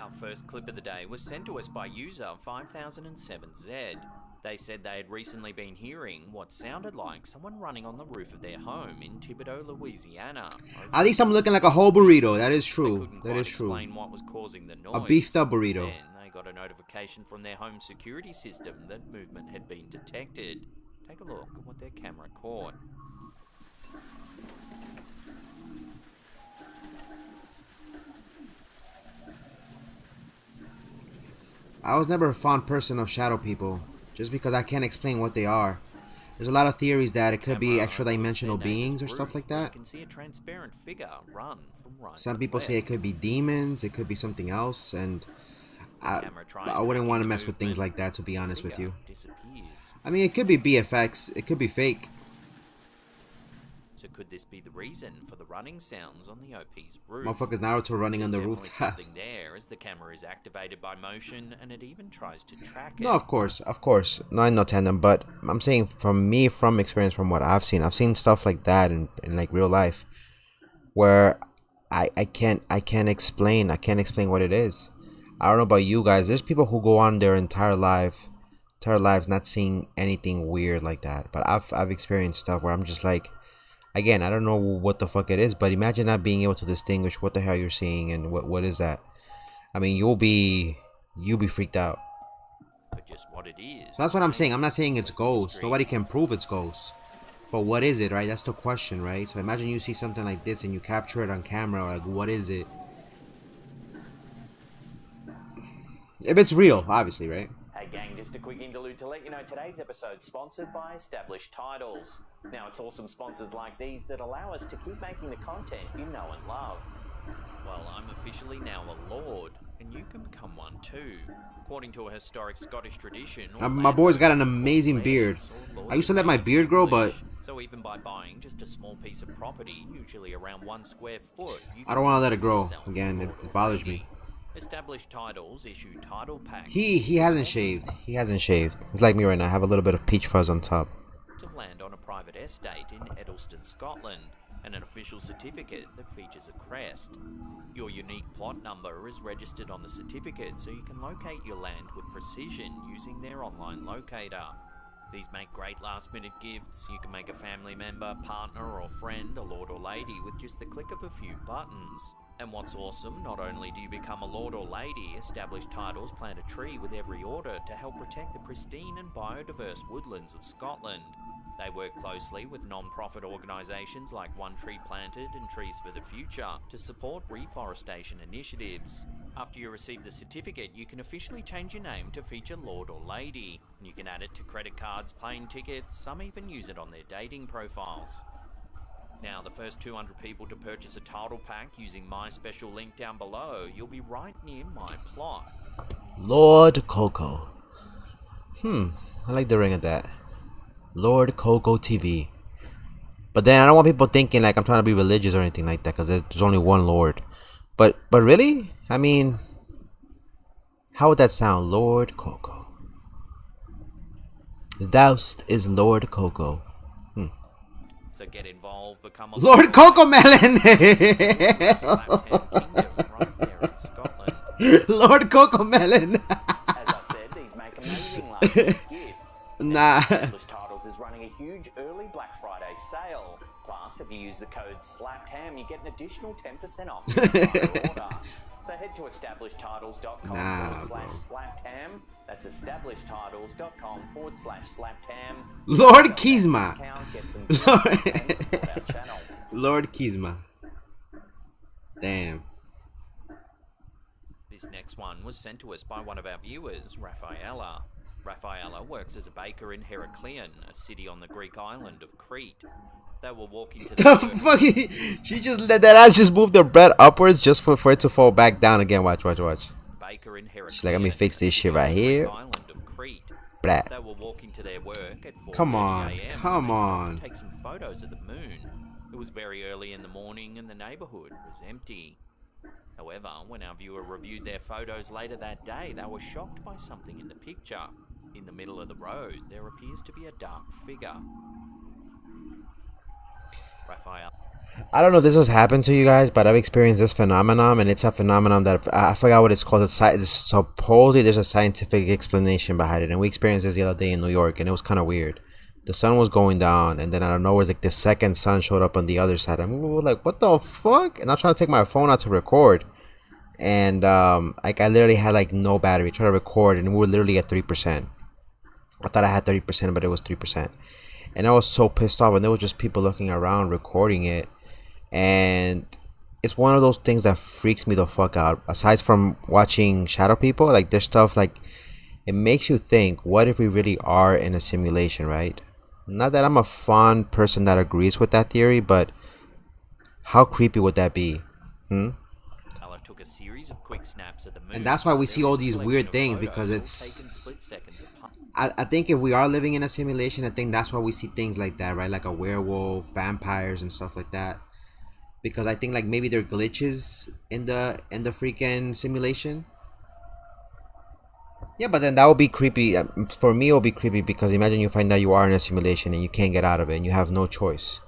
Our first clip of the day was sent to us by user 5007Z. They said they had recently been hearing what sounded like someone running on the roof of their home in Thibodaux, Louisiana. At least I'm looking like a whole burrito. That is They true. couldn't That quite is true. explain what was causing the noise. A beefed up burrito. Then they got a notification from their home security system that movement had been detected. Take a look at what their camera caught. I was never a fond person of shadow people, just because I can't explain what they are. There's a lot of theories that it could be extra dimensional beings or stuff like You that. can see a transparent figure run from right Some to people say it left. could be demons, it could be something else, and I wouldn't tracking want to the mess with things movement. like that, to be honest with you. Disappears. I mean, it could be BFX, it could be fake. So could this be the reason for the running sounds on the OP's roof? Motherfuckers Naruto running on the There's rooftop. definitely something there as the camera is activated by motion and it even tries to track it. No, of course. No, I know Tandem, but I'm saying from experience, from what I've seen stuff like that in like real life, where I can't explain what it is. I don't know about you guys. There's people who go on their entire lives not seeing anything weird like that. But I've experienced stuff where I'm just like, again, I don't know what the fuck it is, but imagine not being able to distinguish what the hell you're seeing and what is that. I mean, you'll be freaked out. But just what it is. So that's what I'm saying. I'm not saying it's ghosts. Nobody can prove it's ghosts. But what is it, right? That's the question, right? So imagine you see something like this and you capture it on camera. Like, what is it? If it's real, obviously, right? Hey gang, just a quick interlude to let you know today's episode's sponsored by Established Titles. Now it's awesome sponsors like these that allow us to keep making the content you know and love. Well, I'm officially now a lord, and you can become one too. According to a historic Scottish tradition, My boy's got an amazing beard. I used to let my beard grow, but so even by buying just a small piece of property, usually around 1 square foot, I don't want to let it grow. Again, it bothers me. Established Titles issue title packs. He hasn't shaved. He hasn't shaved. It's like me right now. I have a little bit of peach fuzz on top. Of land on a private estate in Eddleston, Scotland, and an official certificate that features a crest. Your unique plot number is registered on the certificate so you can locate your land with precision using their online locator. These make great last-minute gifts. You can make a family member, partner, or friend a lord or lady with just the click of a few buttons. And what's awesome, not only do you become a lord or lady, Established Titles plant a tree with every order to help protect the pristine and biodiverse woodlands of Scotland. They work closely with non-profit organisations like One Tree Planted and Trees for the Future to support reforestation initiatives. After you receive the certificate, you can officially change your name to feature Lord or Lady. You can add it to credit cards, plane tickets, some even use it on their dating profiles. Now, the first 200 people to purchase a title pack using my special link down below, you'll be right near my plot. Lord Coco. I like the ring of that. Lord Coco TV. But then I don't want people thinking like I'm trying to be religious or anything like that, because there's only one Lord. But really, I mean, how would that sound? Lord Coco. Thou'st is Lord Coco. So get involved, become a Lord Coco Melon. Lord Coco Melon. As I said, these make amazing last-minute gifts. Nah. Established Titles is running a huge early Black Friday sale. Plus, if you use the code SLAPPEDHAM, you get an additional 10% off your entire order. So head to establishedtitles.com/slappedham. That's establishedtitles.com/slappedham. Lord Kizma. Lord Kizma. Damn. This next one was sent to us by one of our viewers, Rafaela. Rafaela works as a baker in Heraklion, a city on the Greek island of Crete. They were walking to the fuck? She just let that ass just move the bread upwards just for it to fall back down again. Watch. Baker in Heraklion. She's like, let me fix this shit right here. Blah. They were walking to their work at 4:30 Come on. to take some photos of the moon. It was very early in the morning and the neighborhood was empty. However, when our viewer reviewed their photos later that day, they were shocked by something in the picture. In the middle of the road, there appears to be a dark figure. Raphael. I don't know if this has happened to you guys, but I've experienced this phenomenon, and it's a phenomenon that I forgot what it's called. Supposedly there's a scientific explanation behind it, and we experienced this the other day in New York, and it was kind of weird. The sun was going down, and then out of nowhere, like the second sun showed up on the other side. And we were like, "What the fuck?" And I'm trying to take my phone out to record, and like I literally had like no battery. Trying to record, and we were literally at 3%. I thought I had 30%, but it was 3%. And I was so pissed off, and there was just people looking around recording it. And it's one of those things that freaks me the fuck out. Aside from watching shadow people, like there's stuff like it makes you think, what if we really are in a simulation, right? Not that I'm a fond person that agrees with that theory, but how creepy would that be? Took a series of quick snaps at the moon. And that's why we see all these weird things, because it's I think if we are living in a simulation, I think that's why we see things like that, right? Like a werewolf, vampires, and stuff like that. Because I think like maybe there are glitches in the freaking simulation. Yeah, but then that would be creepy. For me, it would be creepy because imagine you find out you are in a simulation and you can't get out of it and you have no choice.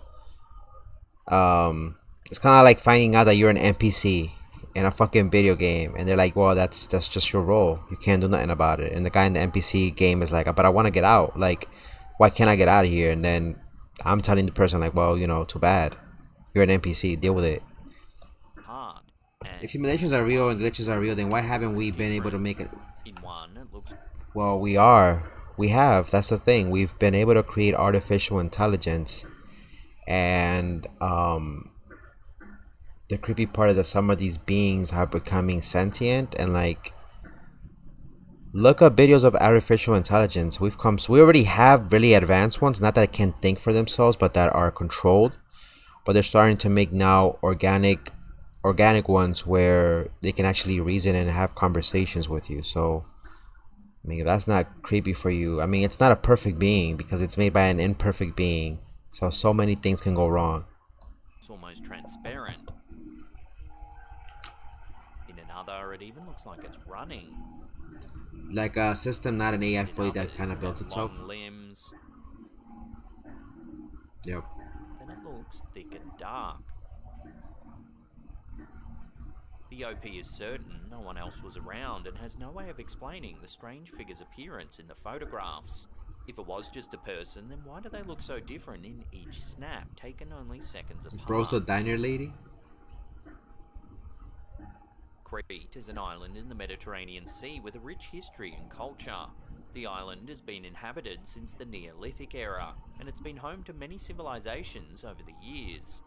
It's kind of like finding out that you're an NPC in a fucking video game, and they're like, well, that's just your role. You can't do nothing about it. And the guy in the NPC game is like, but I want to get out. Like, why can't I get out of here? And then I'm telling the person like, well, you know, too bad. You're an NPC. Deal with it. If simulations are real and glitches are real, then why haven't we been able to make it? Well, we are. We have. That's the thing. We've been able to create artificial intelligence, and the creepy part is that some of these beings are becoming sentient, and like, look up videos of artificial intelligence. We already have really advanced ones, not that can think for themselves, but that are controlled. But they're starting to make now organic ones where they can actually reason and have conversations with you. So I mean, if that's not creepy for you, I mean, it's not a perfect being because it's made by an imperfect being. So many things can go wrong. It's almost transparent. In another, it even looks like it's running. Like a system, not an AI fully, that kind of built itself. Long limbs. Yep. Then it looks thick and dark. The OP is certain no one else was around and has no way of explaining the strange figure's appearance in the photographs. If it was just a person, then why do they look so different in each snap, taken only seconds apart? Bro's the diner lady? Crete is an island in the Mediterranean Sea with a rich history and culture. The island has been inhabited since the Neolithic era, and it's been home to many civilizations over the years.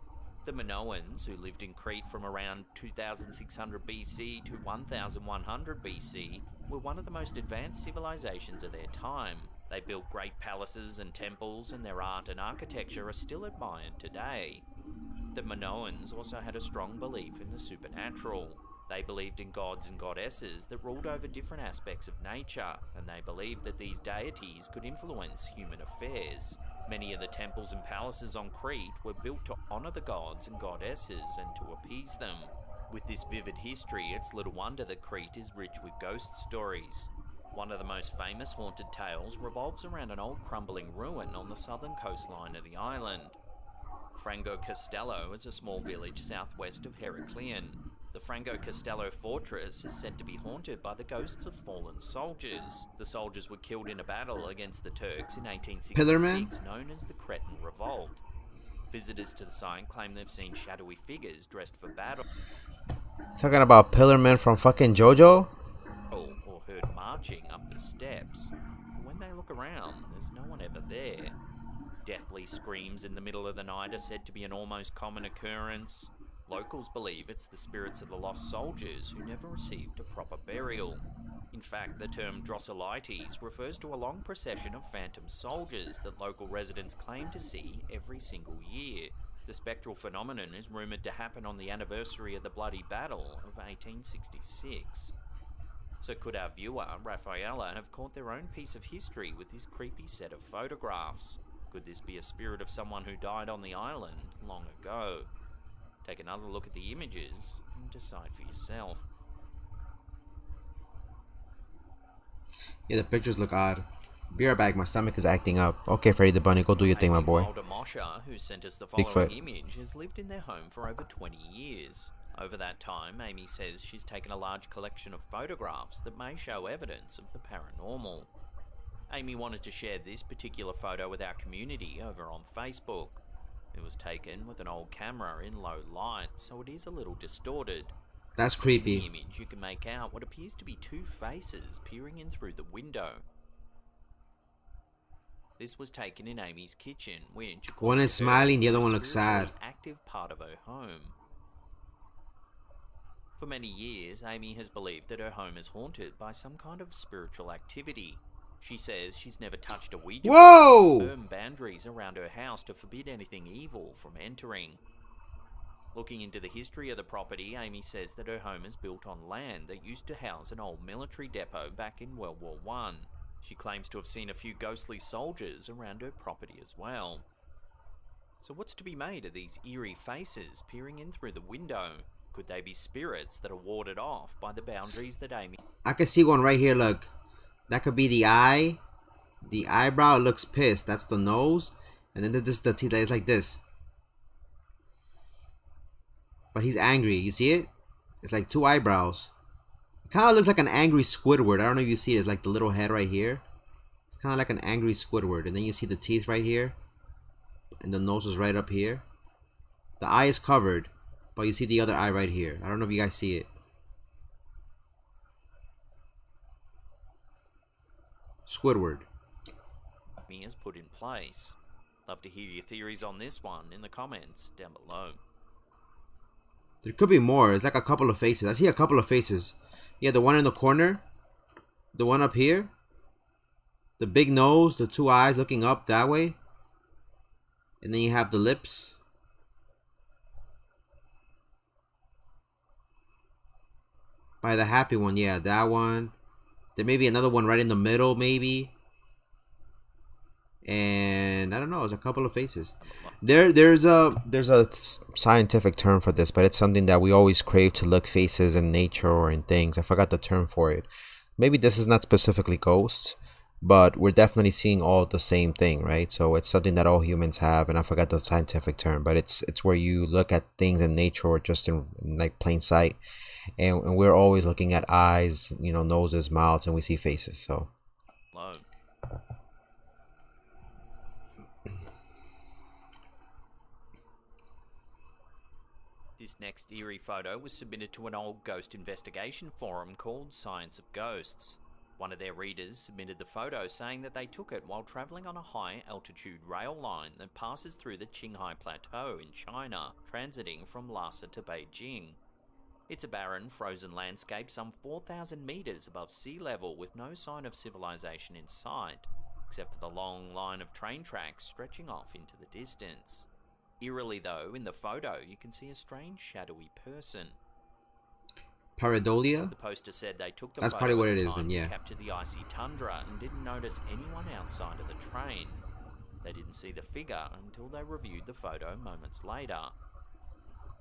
The Minoans, who lived in Crete from around 2600 BC to 1100 BC, were one of the most advanced civilizations of their time. They built great palaces and temples, and their art and architecture are still admired today. The Minoans also had a strong belief in the supernatural. They believed in gods and goddesses that ruled over different aspects of nature, and they believed that these deities could influence human affairs. Many of the temples and palaces on Crete were built to honor the gods and goddesses and to appease them. With this vivid history, it's little wonder that Crete is rich with ghost stories. One of the most famous haunted tales revolves around an old crumbling ruin on the southern coastline of the island. Frango Castello is a small village southwest of Heraklion. The Frango Castello fortress is said to be haunted by the ghosts of fallen soldiers. The soldiers were killed in a battle against the Turks in 1866, known as the Cretan Revolt. Visitors to the site claim they've seen shadowy figures dressed for battle. Talking about Pillarman from fucking JoJo? Or heard marching up the steps. But when they look around, there's no one ever there. Deathly screams in the middle of the night are said to be an almost common occurrence. Locals believe it's the spirits of the lost soldiers who never received a proper burial. In fact, the term Drossolites refers to a long procession of phantom soldiers that local residents claim to see every single year. The spectral phenomenon is rumoured to happen on the anniversary of the Bloody Battle of 1866. So could our viewer, Rafaela, have caught their own piece of history with this creepy set of photographs? Could this be a spirit of someone who died on the island long ago? Take another look at the images and decide for yourself. Yeah, the pictures look odd. Be right back, my stomach is acting up. Okay, Freddy the Bunny, go do your thing, my boy. Amy Mosher, who sent us the following image, has lived in their home for over 20 years. Over that time, Amy says she's taken a large collection of photographs that may show evidence of the paranormal. Amy wanted to share this particular photo with our community over on Facebook. It was taken with an old camera in low light, so it is a little distorted. That's creepy. In the image, you can make out what appears to be two faces peering in through the window. This was taken in Amy's kitchen, which one is smiling, the other one looks sad. Active part of her home. For many years, Amy has believed that her home is haunted by some kind of spiritual activity. She says she's never touched a Ouija board, firm boundaries around her house to forbid anything evil from entering. Looking into the history of the property, Amy says that her home is built on land that used to house an old military depot back in World War I. She claims to have seen a few ghostly soldiers around her property as well. So what's to be made of these eerie faces peering in through the window? Could they be spirits that are warded off by the boundaries that Amy... I can see one right here, look. That could be the eye. The eyebrow looks pissed. That's the nose. And then this is the teeth. It's like this. but he's angry. You see it? It's like two eyebrows. It kind of looks like an angry Squidward. I don't know if you see it. It's like the little head right here. It's kind of like an angry Squidward. And then you see the teeth right here. And the nose is right up here. The eye is covered, but you see the other eye right here. I don't know if you guys see it. Squidward. Is put in place. Love to hear your theories on this one in the comments down below. There could be more. It's like a couple of faces. I see a couple of faces. Yeah, the one in the corner. The one up here. The big nose, the two eyes looking up that way. And then you have the lips. By the happy one, yeah, that one. There may be another one right in the middle, maybe. And I don't know, there's a couple of faces. There's a scientific term for this, but it's something that we always crave to look faces in nature or in things. I forgot the term for it. Maybe this is not specifically ghosts, but we're definitely seeing all the same thing, right? So it's something that all humans have, and I forgot the scientific term, but it's where you look at things in nature or just in like plain sight, and we're always looking at eyes, you know, noses, mouths, and we see faces. So. Low. This next eerie photo was submitted to an old ghost investigation forum called Science of Ghosts. One of their readers submitted the photo saying that they took it while travelling on a high-altitude rail line that passes through the Qinghai Plateau in China, transiting from Lhasa to Beijing. It's a barren, frozen landscape some 4,000 metres above sea level with no sign of civilization in sight, except for the long line of train tracks stretching off into the distance. Eerily though, in the photo you can see a strange shadowy person. Pareidolia? The poster said they took the That's photo probably what at it the is time then, yeah. to capture the icy tundra and didn't notice anyone outside of the train. They didn't see the figure until they reviewed the photo moments later.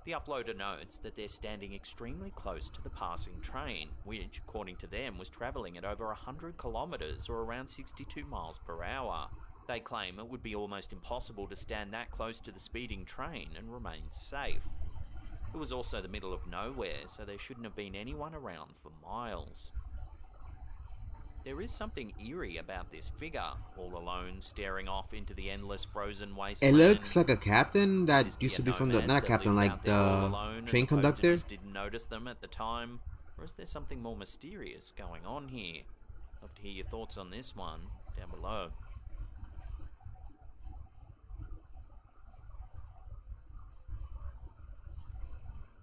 The uploader notes that they're standing extremely close to the passing train, which, according to them, was travelling at over 100 kilometres or around 62 miles per hour. They claim it would be almost impossible to stand that close to the speeding train and remain safe. It was also the middle of nowhere, so there shouldn't have been anyone around for miles. There is something eerie about this figure, all alone, staring off into the endless frozen wasteland. It looks like a captain that used to be from the, not a captain, like the train conductor. Just didn't notice them at the time, or is there something more mysterious going on here? Love to hear your thoughts on this one down below.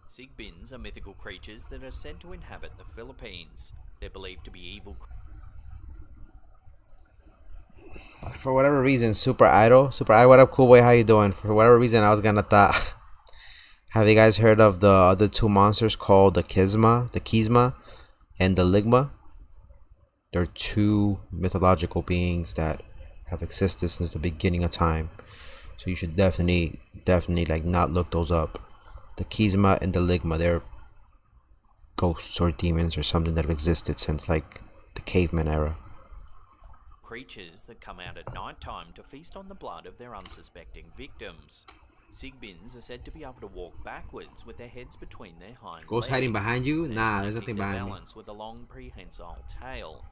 Sigbins are mythical creatures that are said to inhabit the Philippines. They're believed to be evil. For whatever reason, Super Idol, what up, cool boy? How you doing? For whatever reason, I was gonna thought. Have you guys heard of the other two monsters called the Kisma, and the Ligma? They're two mythological beings that have existed since the beginning of time. So you should definitely like not look those up. The Kisma and the Ligma, they're ghosts or demons or something that have existed since like the caveman era. Creatures that come out at night time to feast on the blood of their unsuspecting victims. Sigbins are said to be able to walk backwards with their heads between their hind Ghost legs. hiding behind you? Nah, there's They nothing keep their behind me. balance with a long prehensile tail.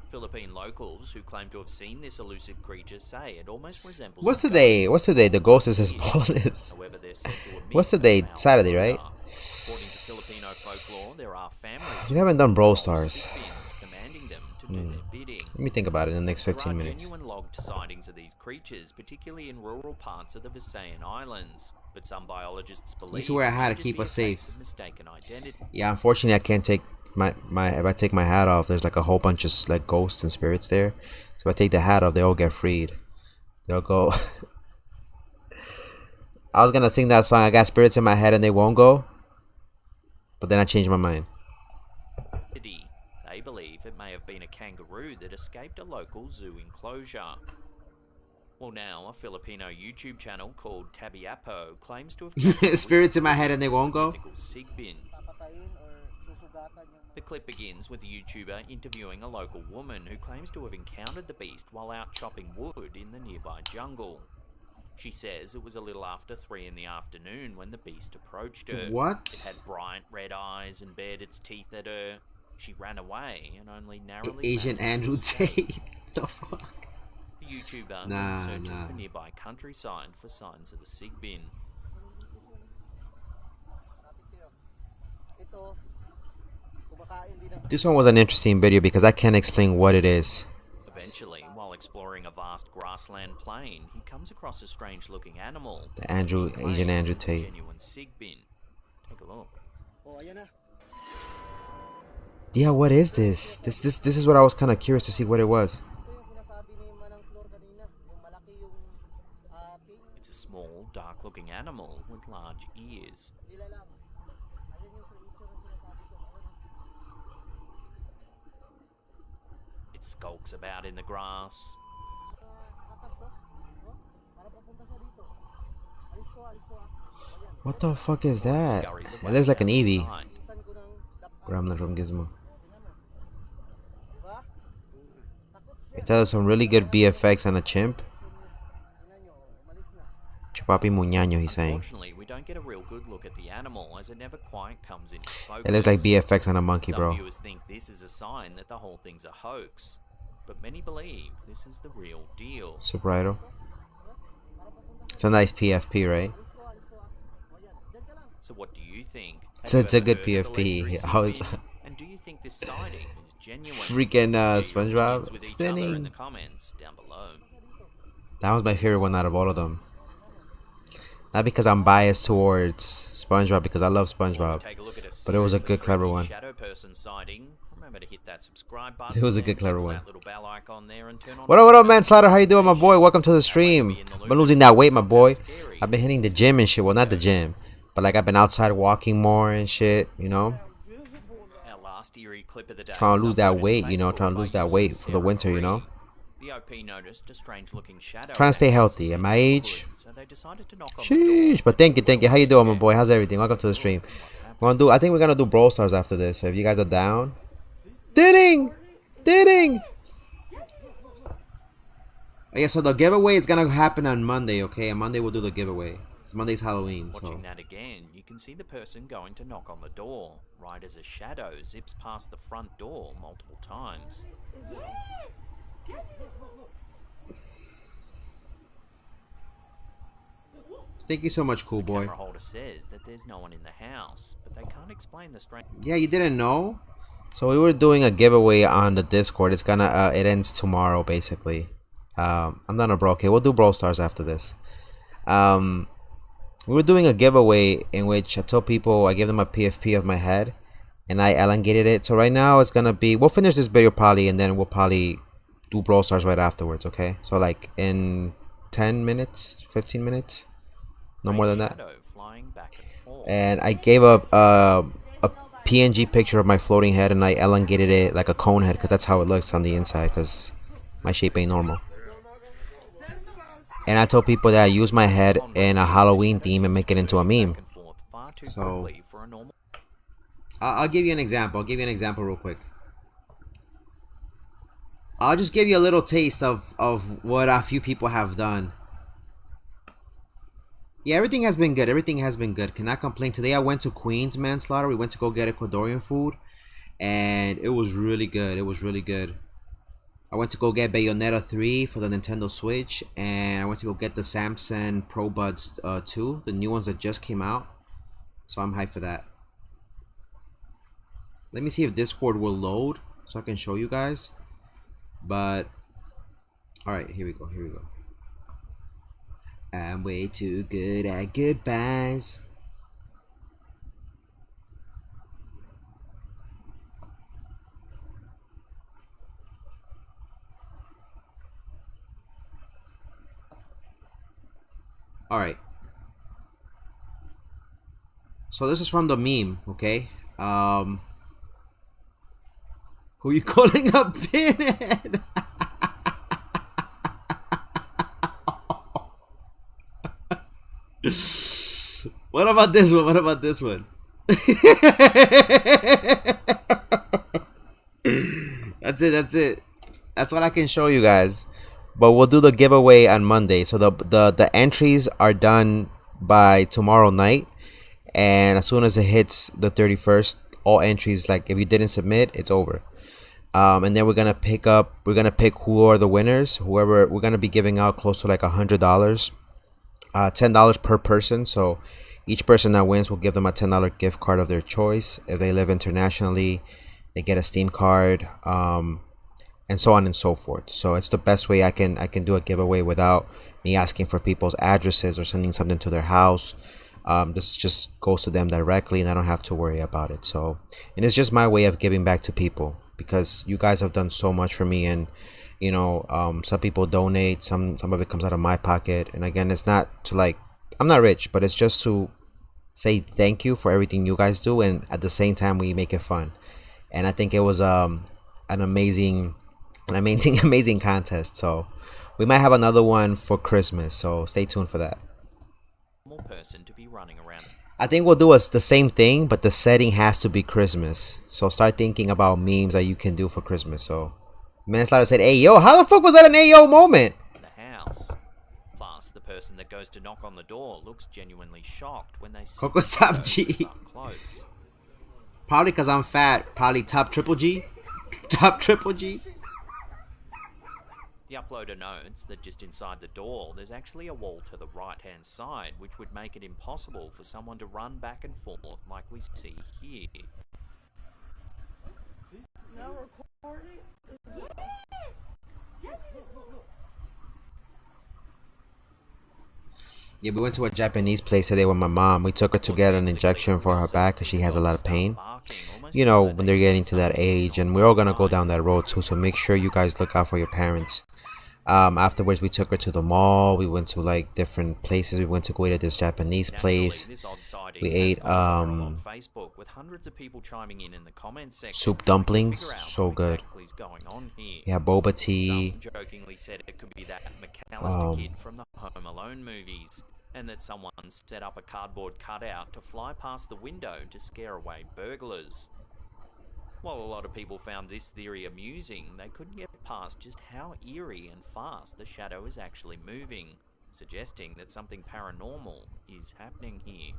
Philippine locals who claim to have seen this elusive creature say it almost resembles. What's today? The ghost is his bonus. However, they're said to emit What's today? Saturday, right? According to Filipino folklore, there are families. We haven't done Brawl Stars. Commanding them to do their bidding. Let me think about it in the next 15 There are minutes. genuine logged sightings of these creatures, particularly in rural parts of the Visayan Islands. But some biologists believe This is where I had to it could keep be us a case safe. of mistaken identity. Yeah, unfortunately, I can't take my if I take my hat off, there's like a whole bunch of like ghosts and spirits there. So if I take the hat off, they all get freed. They'll go. I was gonna sing that song. I got spirits in my head and they won't go, but then I changed my mind. They believe it may have been a kangaroo that escaped a local zoo enclosure. Well, now a Filipino YouTube channel called Tabiapo claims to have Spirits in my head and they won't go. Sigbin. The clip begins with the YouTuber interviewing a local woman who claims to have encountered the beast while out chopping wood in the nearby jungle. She says it was a little after 3 in the afternoon when the beast approached her. What? It had bright red eyes and bared its teeth at her. She ran away and only narrowly Asian managed to Andrew escape. Tate. The fuck? The YouTuber Nah, then searches nah. the nearby countryside for signs of the sig bin. This one was an interesting video because I can't explain what it is. Eventually, while exploring a vast grassland plain, he comes across a strange-looking animal. The Andrew, He Asian claims Andrew it's a Tate. genuine sig bin. Take a look. Yeah, what is this? This is what I was kind of curious to see what it was. It's a small, dark-looking animal with large ears. It skulks about in the grass. What the fuck is that? Scurries It away looks like an out of Eevee. sight. Gremlin from Gizmo. It tells some really good BFX on a chimp. Chupapi muñaño, he's saying. Unfortunately, we don't get a real good look at the animal as it never quite comes into focus. It looks like BFX on a monkey, Some bro. viewers think this is a sign that the whole thing's a hoax, but many believe this is the real deal. Super Idol. It's a nice PFP, right? So what do you think? It's Have a you good ever heard of the PFP. legendary I was sig bin? And do you think this sighting is genuine? freaking Share your SpongeBob. opinions with each other in Thinning. the comments down below. That was my favorite one out of all of them. Not because I'm biased towards SpongeBob, because I love SpongeBob. Take a look at a But it was a seriously good, clever freaky one. shadow person sighting. Remember to hit that subscribe button. It was a good, and clever tickle one. that little bell icon there and turn on What up, man? Slaughter, how you doing, my boy? Welcome to the stream. I've been losing that weight, my boy. I've been hitting the gym and shit. Well, not the gym, but like I've been outside walking more and shit, you know? Our last eerie clip of the day Trying was to lose that uploaded weight, to you know? Facebook Trying to by lose that user weight for the Sarah winter, you know? Marie. The OP noticed a strange-looking shadow. Trying to stay around healthy at my age. so they decided to knock on Sheesh. But thank you. How you doing, my boy? How's everything? Welcome to the stream. I think we're gonna do Brawl Stars after this. So if you guys are down. Ding! Yeah, so the giveaway is gonna happen on Monday, okay? On Monday we'll do the giveaway. Monday's Halloween, so. Watching that again, you can see the person going to knock on the door, right as a shadow zips past the front door multiple times. Thank you so much, cool boy. Camera holder says that there's no one in the house, but they can't explain the strange. Yeah, you didn't know? So we were doing a giveaway on the Discord. It's gonna it ends tomorrow, basically. I'm done, bro. Okay, we'll do Brawl Stars after this. We were doing a giveaway in which I told people, I gave them a PFP of my head, and I elongated it. So right now it's gonna be, we'll finish this video probably, and then we'll probably do Brawl Stars right afterwards. Okay, so like in 10 minutes, 15 minutes, no more than that. And I gave a PNG picture of my floating head, and I elongated it like a cone head, because that's how it looks on the inside, because my shape ain't normal. And I told people that I use my head in a Halloween theme and make it into a meme. So I'll give you an example. I'll give you an example real quick. I'll just give you a little taste of what a few people have done. Yeah, everything has been good. Everything has been good. Cannot complain. Today I went to Queens, Manslaughter. We went to go get Ecuadorian food, and it was really good. It was really good. I went to go get Bayonetta 3 for the Nintendo Switch, and I went to go get the Samsung Pro Buds 2, the new ones that just came out. So I'm hyped for that. Let me see if Discord will load so I can show you guys. But alright, here we go. I'm way too good at goodbyes. Alright. So this is from the meme, okay? Who you calling a pinhead? What about this one? That's it. That's all I can show you guys. But we'll do the giveaway on Monday. So the entries are done by tomorrow night, and as soon as it hits the 31st, all entries, like if you didn't submit, it's over. And then we're gonna pick who are the winners. Whoever, we're gonna be giving out close to like $100, $10 per person. So each person that wins, will give them a $10 gift card of their choice. If they live internationally, they get a Steam card, and so on and so forth. So it's the best way I can do a giveaway without me asking for people's addresses or sending something to their house. This just goes to them directly, and I don't have to worry about it. So, and it's just my way of giving back to people, because you guys have done so much for me. And you know, some people donate, some of it comes out of my pocket. And again, it's not to, like, I'm not rich, but it's just to say thank you for everything you guys do, and at the same time we make it fun. And I think it was an amazing contest. So we might have another one for Christmas, so stay tuned for that. Person to be running around. I think we'll do the same thing, but the setting has to be Christmas. So start thinking about memes that you can do for Christmas. So Manslaughter said, "Hey yo, how the fuck was that an Ayo moment?" The house. Plus, the person that goes to knock on the door looks genuinely shocked when they see Coco's top G. Close. Probably because I'm fat. Probably top triple G. Top triple G. The uploader notes that just inside the door, there's actually a wall to the right-hand side, which would make it impossible for someone to run back and forth like we see here. Now recording? Yeah, we went to a Japanese place today with my mom. We took her to get an injection for her back because she has a lot of pain. You know, when they're getting to that age, and we're all gonna go down that road too. So make sure you guys look out for your parents. Afterwards, we took her to the mall. We went to like different places. We went to go eat at this Japanese place. We ate soup dumplings, so good. Yeah, boba tea. Jokingly said it could be that McAllister kid from the Home Alone movies, and that someone set up a cardboard cutout to fly past the window to scare away burglars. While a lot of people found this theory amusing, they couldn't get past just how eerie and fast the shadow is actually moving, suggesting that something paranormal is happening here.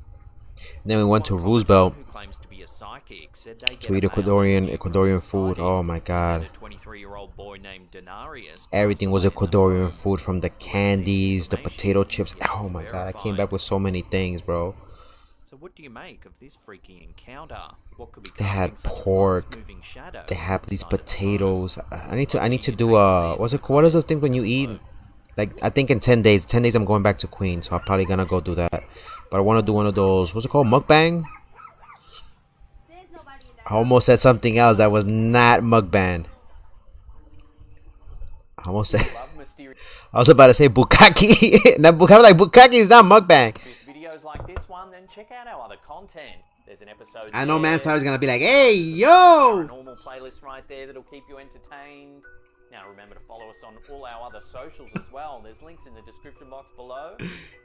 And then we went to Roosevelt Who claims to be a psychic said they to eat Ecuadorian food. Oh my god. A 23-year-old boy named Denarius. Everything was Ecuadorian food, from the candies, the potato chips. Oh my god, I came back with so many things, bro. So what do you make of this freaky encounter? What could be They had pork. They have these potatoes. I need to do what is those things when you eat? Like, I think in 10 days. 10 days I'm going back to Queens, so I'm probably gonna go do that. But I want to do one of those, what's it called? Mukbang? I almost said something else that was not mukbang. I was about to say bukkake. Now, bukkake is not mukbang. Videos like this one, then check out our other content. There's an episode. I know Manslaughter's gonna be like, "Hey, yo!" Normal playlist right there that'll keep you entertained. Now remember to follow us on all our other socials as well. There's links in the description box below.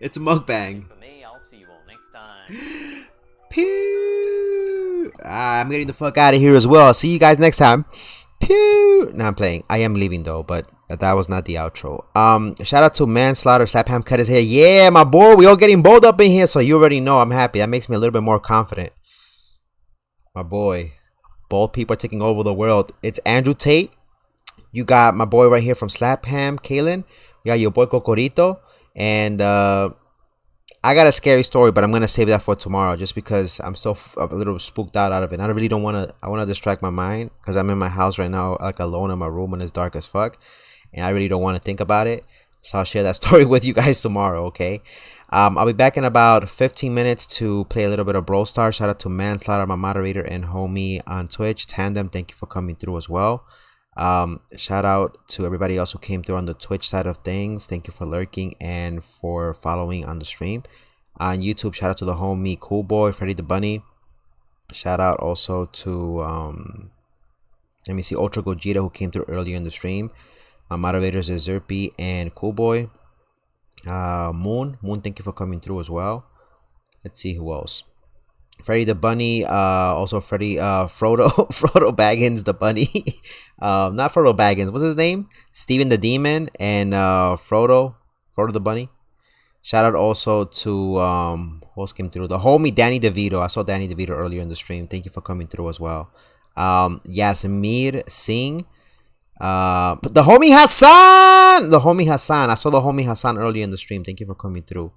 It's mukbang. For me, I'll see you all next time. Pew! I'm getting the fuck out of here as well. See you guys next time. Pew! No, I'm playing. I am leaving though, but that was not the outro. Shout out to Manslaughter. Slapham cut his hair. Yeah, my boy. We all getting bold up in here, so you already know I'm happy. That makes me a little bit more confident. My boy. Bald people are taking over the world. It's Andrew Tate. You got my boy right here from Slapham, Kalen. You got your boy Cocorito. And I got a scary story, but I'm going to save that for tomorrow just because I'm still a little spooked out of it. I really don't want to. I want to distract my mind because I'm in my house right now, like alone in my room, and it's dark as fuck. And I really don't want to think about it. So I'll share that story with you guys tomorrow, okay? I'll be back in about 15 minutes to play a little bit of Brawl Stars. Shout out to Manslaughter, my moderator and homie on Twitch. Tandem, thank you for coming through as well. Shout out to everybody else who came through on the Twitch side of things. Thank you for lurking and for following on the stream. On YouTube, shout out to the homie Cool Boy, Freddy the Bunny. Shout out also to let me see, Ultra Gogeta, who came through earlier in the stream. My moderators is Zerpy and Cool Boy. Moon, thank you for coming through as well. Let's see who else. Freddy the Bunny, also Freddy, Frodo, Frodo Baggins the Bunny, not Frodo Baggins, what's his name? Steven the Demon, and Frodo the Bunny. Shout out also to, who else came through? The homie Danny DeVito. I saw Danny DeVito earlier in the stream. Thank you for coming through as well. Yasmir Singh. But the homie Hassan! I saw the homie Hassan earlier in the stream. Thank you for coming through.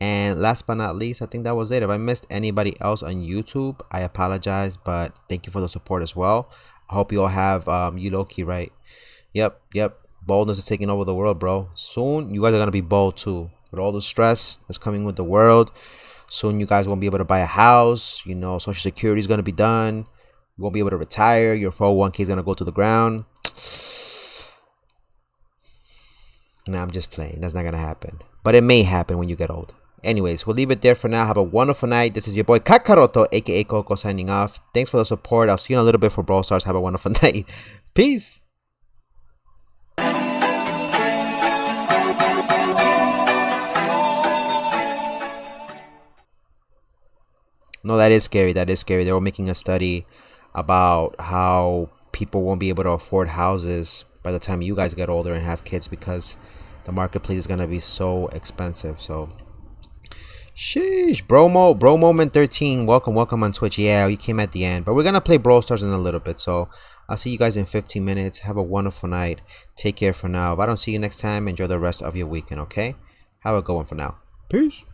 And last but not least, I think that was it. If I missed anybody else on YouTube, I apologize, but thank you for the support as well. I hope you all have you low-key, right? Yep. Boldness is taking over the world, bro. Soon, you guys are going to be bold too. With all the stress that's coming with the world, soon you guys won't be able to buy a house. You know, Social Security is going to be done. You won't be able to retire. Your 401k is going to go to the ground. Nah, I'm just playing. That's not going to happen. But it may happen when you get old. Anyways, we'll leave it there for now. Have a wonderful night. This is your boy Kakaroto, aka Coco, signing off. Thanks for the support. I'll see you in a little bit for Brawl Stars. Have a wonderful night. Peace. No, that is scary. That is scary. They were making a study about how people won't be able to afford houses by the time you guys get older and have kids because the marketplace is going to be so expensive. So, sheesh. Bro Moment 13, welcome on Twitch. Yeah, you came at the end. But we're going to play Brawl Stars in a little bit. So, I'll see you guys in 15 minutes. Have a wonderful night. Take care for now. If I don't see you next time, enjoy the rest of your weekend, okay? Have a good one for now. Peace.